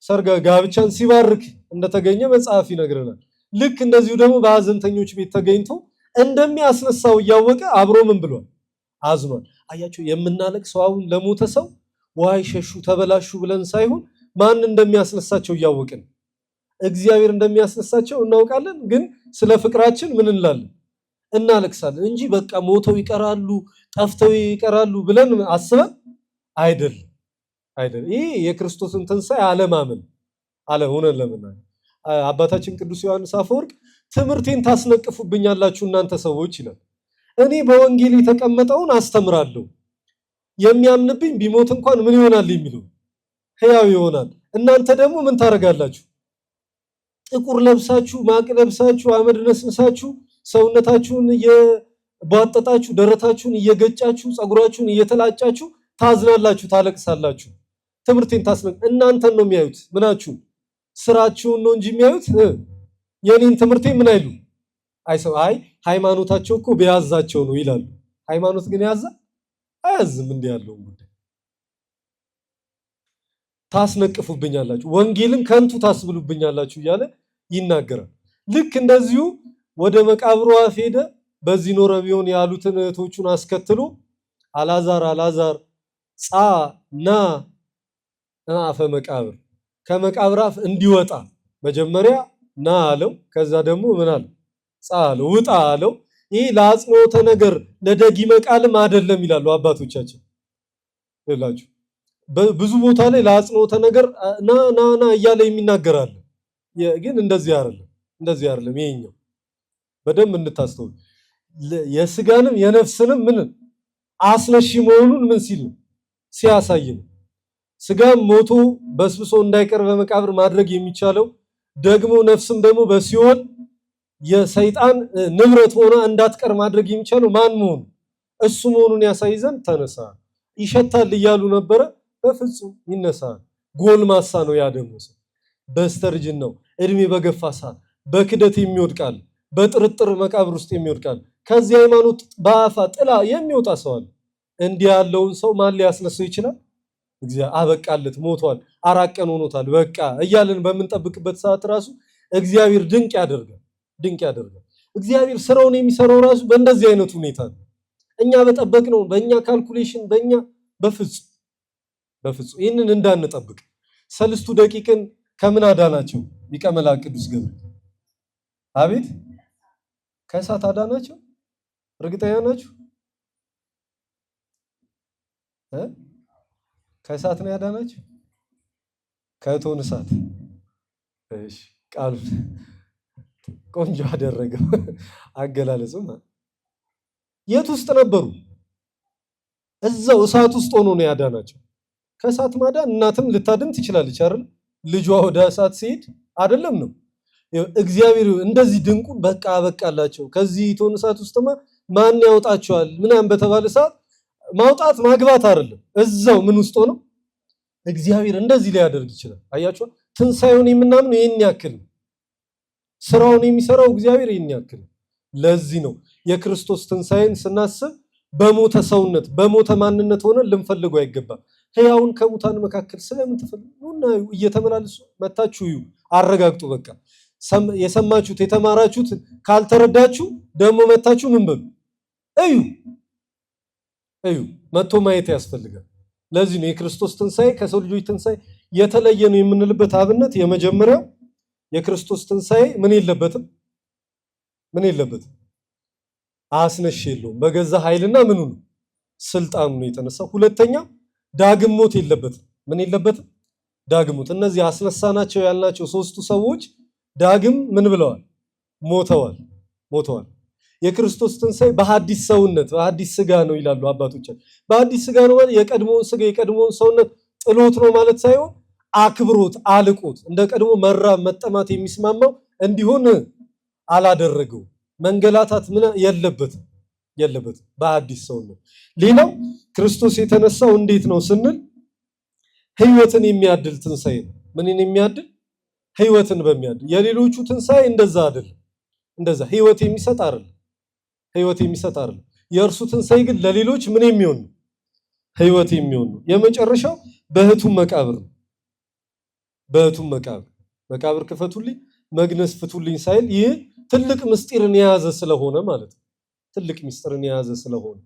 ሰርግ ጋብቻን ሲባርክ እንደተገኘ መጽሐፍ ይነግረናል። ልክ እንደዚሁ ደግሞ በሐዘንተኞች ቤት ተገኝቶ እንደሚያስነሳው እያወቀ አብሮ ምን ብሏል? አዝኗል። አያችሁ የምናለቅሰው አሁን ለሞተ ሰው ዋይ ሸሹ ተበላሹ ብለን ሳይሆን ማን እንደሚያስነሳቸው እያወቅን እግዚአብሔር እንደሚያስነሳቸው እናውቃለን። ግን ስለ ፍቅራችን ምን እንላለን? እናለቅሳለን እንጂ በቃ ሞተው ይቀራሉ ጠፍተው ይቀራሉ ብለን አስበን አይደለም። ይህ የክርስቶስን ትንሣኤ አለማመን ሆነን ለምናል። አባታችን ቅዱስ ዮሐንስ አፈወርቅ ትምህርቴን ታስነቅፉብኛላችሁ እናንተ ሰዎች ይላል። እኔ በወንጌል የተቀመጠውን አስተምራለሁ፣ የሚያምንብኝ ቢሞት እንኳን ምን ይሆናል የሚለው ሕያው ይሆናል። እናንተ ደግሞ ምን ታደርጋላችሁ? ጥቁር ለብሳችሁ ማቅ ለብሳችሁ አመድ ነስንሳችሁ ሰውነታችሁን እየቧጠጣችሁ ደረታችሁን እየገጫችሁ ፀጉራችሁን እየተላጫችሁ ታዝናላችሁ፣ ታለቅሳላችሁ። ትምህርቴን እናንተን ነው የሚያዩት። ምናችሁ ስራችሁን ነው እንጂ የሚያዩት የኔን ትምህርቴ ምን አይሉ አይ ሃይማኖታቸው እኮ በያዛቸው ነው ይላሉ። ሃይማኖት ግን አያዝም። እንዲህ ያለው ጉዳይ ታስነቅፉብኛላችሁ፣ ወንጌልን ከንቱ ታስብሉብኛላችሁ እያለ ይናገራል። ልክ እንደዚሁ ወደ መቃብሩ አፍ ሄደ። በዚህ ኖረ ቢሆን ያሉትን እህቶቹን አስከትሎ አልዓዛር ጻ ና አፈ መቃብር ከመቃብር አፍ እንዲወጣ መጀመሪያ ና አለው። ከዛ ደግሞ ምን አለ? ጻ አለው፣ ውጣ አለው። ይህ ለአጽንዖተ ነገር ለደጊመ ቃልም አይደለም ይላሉ አባቶቻችን። ይላችሁ ብዙ ቦታ ላይ ለአጽንዖተ ነገር ና ና ና እያለ የሚናገራል። ግን እንደዚህ አይደለም፣ እንደዚህ አይደለም። ይሄኛው በደንብ እንድታስተውሉ የስጋንም የነፍስንም ምን አስነሺ መሆኑን ምን ሲል ነው? ሲያሳይ ነው። ስጋም ሞቶ በስብሶ እንዳይቀር በመቃብር ማድረግ የሚቻለው ደግሞ ነፍስም ደግሞ በሲኦል የሰይጣን ንብረት ሆና እንዳትቀር ማድረግ የሚቻለው ማን መሆኑ? እሱ መሆኑን ያሳይ ዘንድ ተነሳ። ይሸታል እያሉ ነበረ። በፍጹም ይነሳል። ጎልማሳ ነው ያ ደግሞ ሰው በስተርጅናው እድሜ በገፋ ሰዓት በክደት የሚወድቃል፣ በጥርጥር መቃብር ውስጥ የሚወድቃል። ከዚህ ሃይማኖት በአፋ ጥላ የሚወጣ ሰው አለ። እንዲህ ያለውን ሰው ማን ሊያስነሳው ይችላል? እግዚአብሔር አበቃለት፣ ሞቷል፣ 4 ቀን ሆኖታል፣ በቃ እያልን በምንጠብቅበት ሰዓት ራሱ እግዚአብሔር ድንቅ ያደርጋል፣ ድንቅ ያደርጋል። እግዚአብሔር ስራውን የሚሰራው ራሱ በእንደዚህ አይነት ሁኔታ ነው። እኛ በጠበቅነው በእኛ ካልኩሌሽን በእኛ በፍጹም በፍጹም ይህንን እንዳንጠብቅ። 3 ደቂቅን ከምን አዳናቸው? ሊቀ መላእክት ቅዱስ ገብርኤል አቤት ከእሳት አዳናቸው። እርግጠኛ ናችሁ? ከእሳት ነው ያዳናቸው? ከእቶን እሳት። እሺ ቃሉ ቆንጆ አደረገው አገላለጹም። የት ውስጥ ነበሩ? እዛው እሳት ውስጥ ሆኖ ነው ያዳናቸው። ከእሳት ማዳን እናትም ልታድን ትችላለች አይደል? ልጇ ወደ እሳት ሲሄድ አይደለም ነው እግዚአብሔር እንደዚህ ድንቁን በቃ አበቃላቸው። ከዚህ እቶን እሳት ውስጥማ ማን ያወጣቸዋል ምናምን በተባለ ሰዓት ማውጣት ማግባት አይደለም፣ እዛው ምን ውስጥ ሆኖ እግዚአብሔር እንደዚህ ሊያደርግ ይችላል። አያችሁ፣ ትንሳኤውን የምናምነው ይሄን ያክል ነው። ስራውን የሚሰራው እግዚአብሔር ይሄን ያክል ነው። ለዚህ ነው የክርስቶስ ትንሳኤን ስናስብ በሞተ ሰውነት በሞተ ማንነት ሆነን ልንፈልገው አይገባም። ሕያውን ከሙታን መካከል ስለምን ትፈልጉና እየተመላለሱ መታችሁ እዩ፣ አረጋግጡ። በቃ የሰማችሁት የተማራችሁት ካልተረዳችሁ ደግሞ መታችሁ ምን በሉ እዩ፣ እዩ። መጥቶ ማየት ያስፈልጋል። ለዚህ ነው የክርስቶስ ትንሳኤ ከሰው ልጆች ትንሳኤ የተለየ ነው የምንልበት አብነት የመጀመሪያው የክርስቶስ ትንሳኤ ምን የለበትም? ምን የለበትም? አስነሽ የለውም። በገዛ ኃይልና ምኑ ነው? ስልጣኑ ነው የተነሳው። ሁለተኛ ዳግም ሞት የለበትም። ምን የለበትም? ዳግም ሞት። እነዚህ አስነሳናቸው ያልናቸው 3ቱ ሰዎች ዳግም ምን ብለዋል? ሞተዋል፣ ሞተዋል። የክርስቶስ ትንሳኤ በሐዲስ ሰውነት በሐዲስ ስጋ ነው ይላሉ አባቶቻችን። በሐዲስ ስጋ ነው ማለት የቀድሞውን ስጋ የቀድሞውን ሰውነት ጥሎት ነው ማለት ሳይሆን አክብሮት አልቆት እንደ ቀድሞ መራብ መጠማት የሚስማማው እንዲሆን አላደረገው። መንገላታት ምን የለበትም የለበትም በሐዲስ ሰውነት። ሌላው ክርስቶስ የተነሳው እንዴት ነው ስንል ህይወትን የሚያድል ትንሳኤ ነው። ምንን የሚያድል? ህይወትን በሚያድል። የሌሎቹ ትንሳኤ እንደዛ አይደለም። እንደዛ ህይወት የሚሰጥ አይደለም። ህይወት የሚሰጥ አይደለም። የእርሱ ትንሳኤ ግን ለሌሎች ምን የሚሆን ነው? ህይወት የሚሆን ነው። የመጨረሻው በሕቱም መቃብር ነው። በሕቱም መቃብር መቃብር ክፈቱልኝ መግነዝ ፍቱልኝ ሳይል ይህ ትልቅ ምስጢርን የያዘ ስለሆነ ማለት ነው። ትልቅ ምስጢርን የያዘ ስለሆነ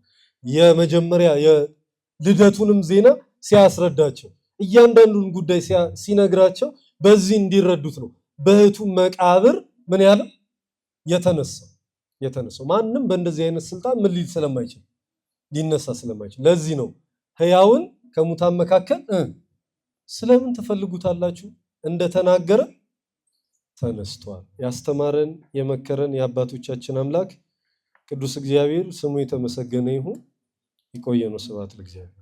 የመጀመሪያ የልደቱንም ዜና ሲያስረዳቸው እያንዳንዱን ጉዳይ ሲነግራቸው በዚህ እንዲረዱት ነው። በሕቱም መቃብር ምን ያለ የተነሳው ማንም በእንደዚህ አይነት ስልጣን ምን ሊል ስለማይችል ሊነሳ ስለማይችል፣ ለዚህ ነው ሕያውን ከሙታን መካከል ስለምን ትፈልጉታላችሁ እንደተናገረ ተነስቷል። ያስተማረን የመከረን የአባቶቻችን አምላክ ቅዱስ እግዚአብሔር ስሙ የተመሰገነ ይሁን። ይቆየን። ስብሐት ለእግዚአብሔር።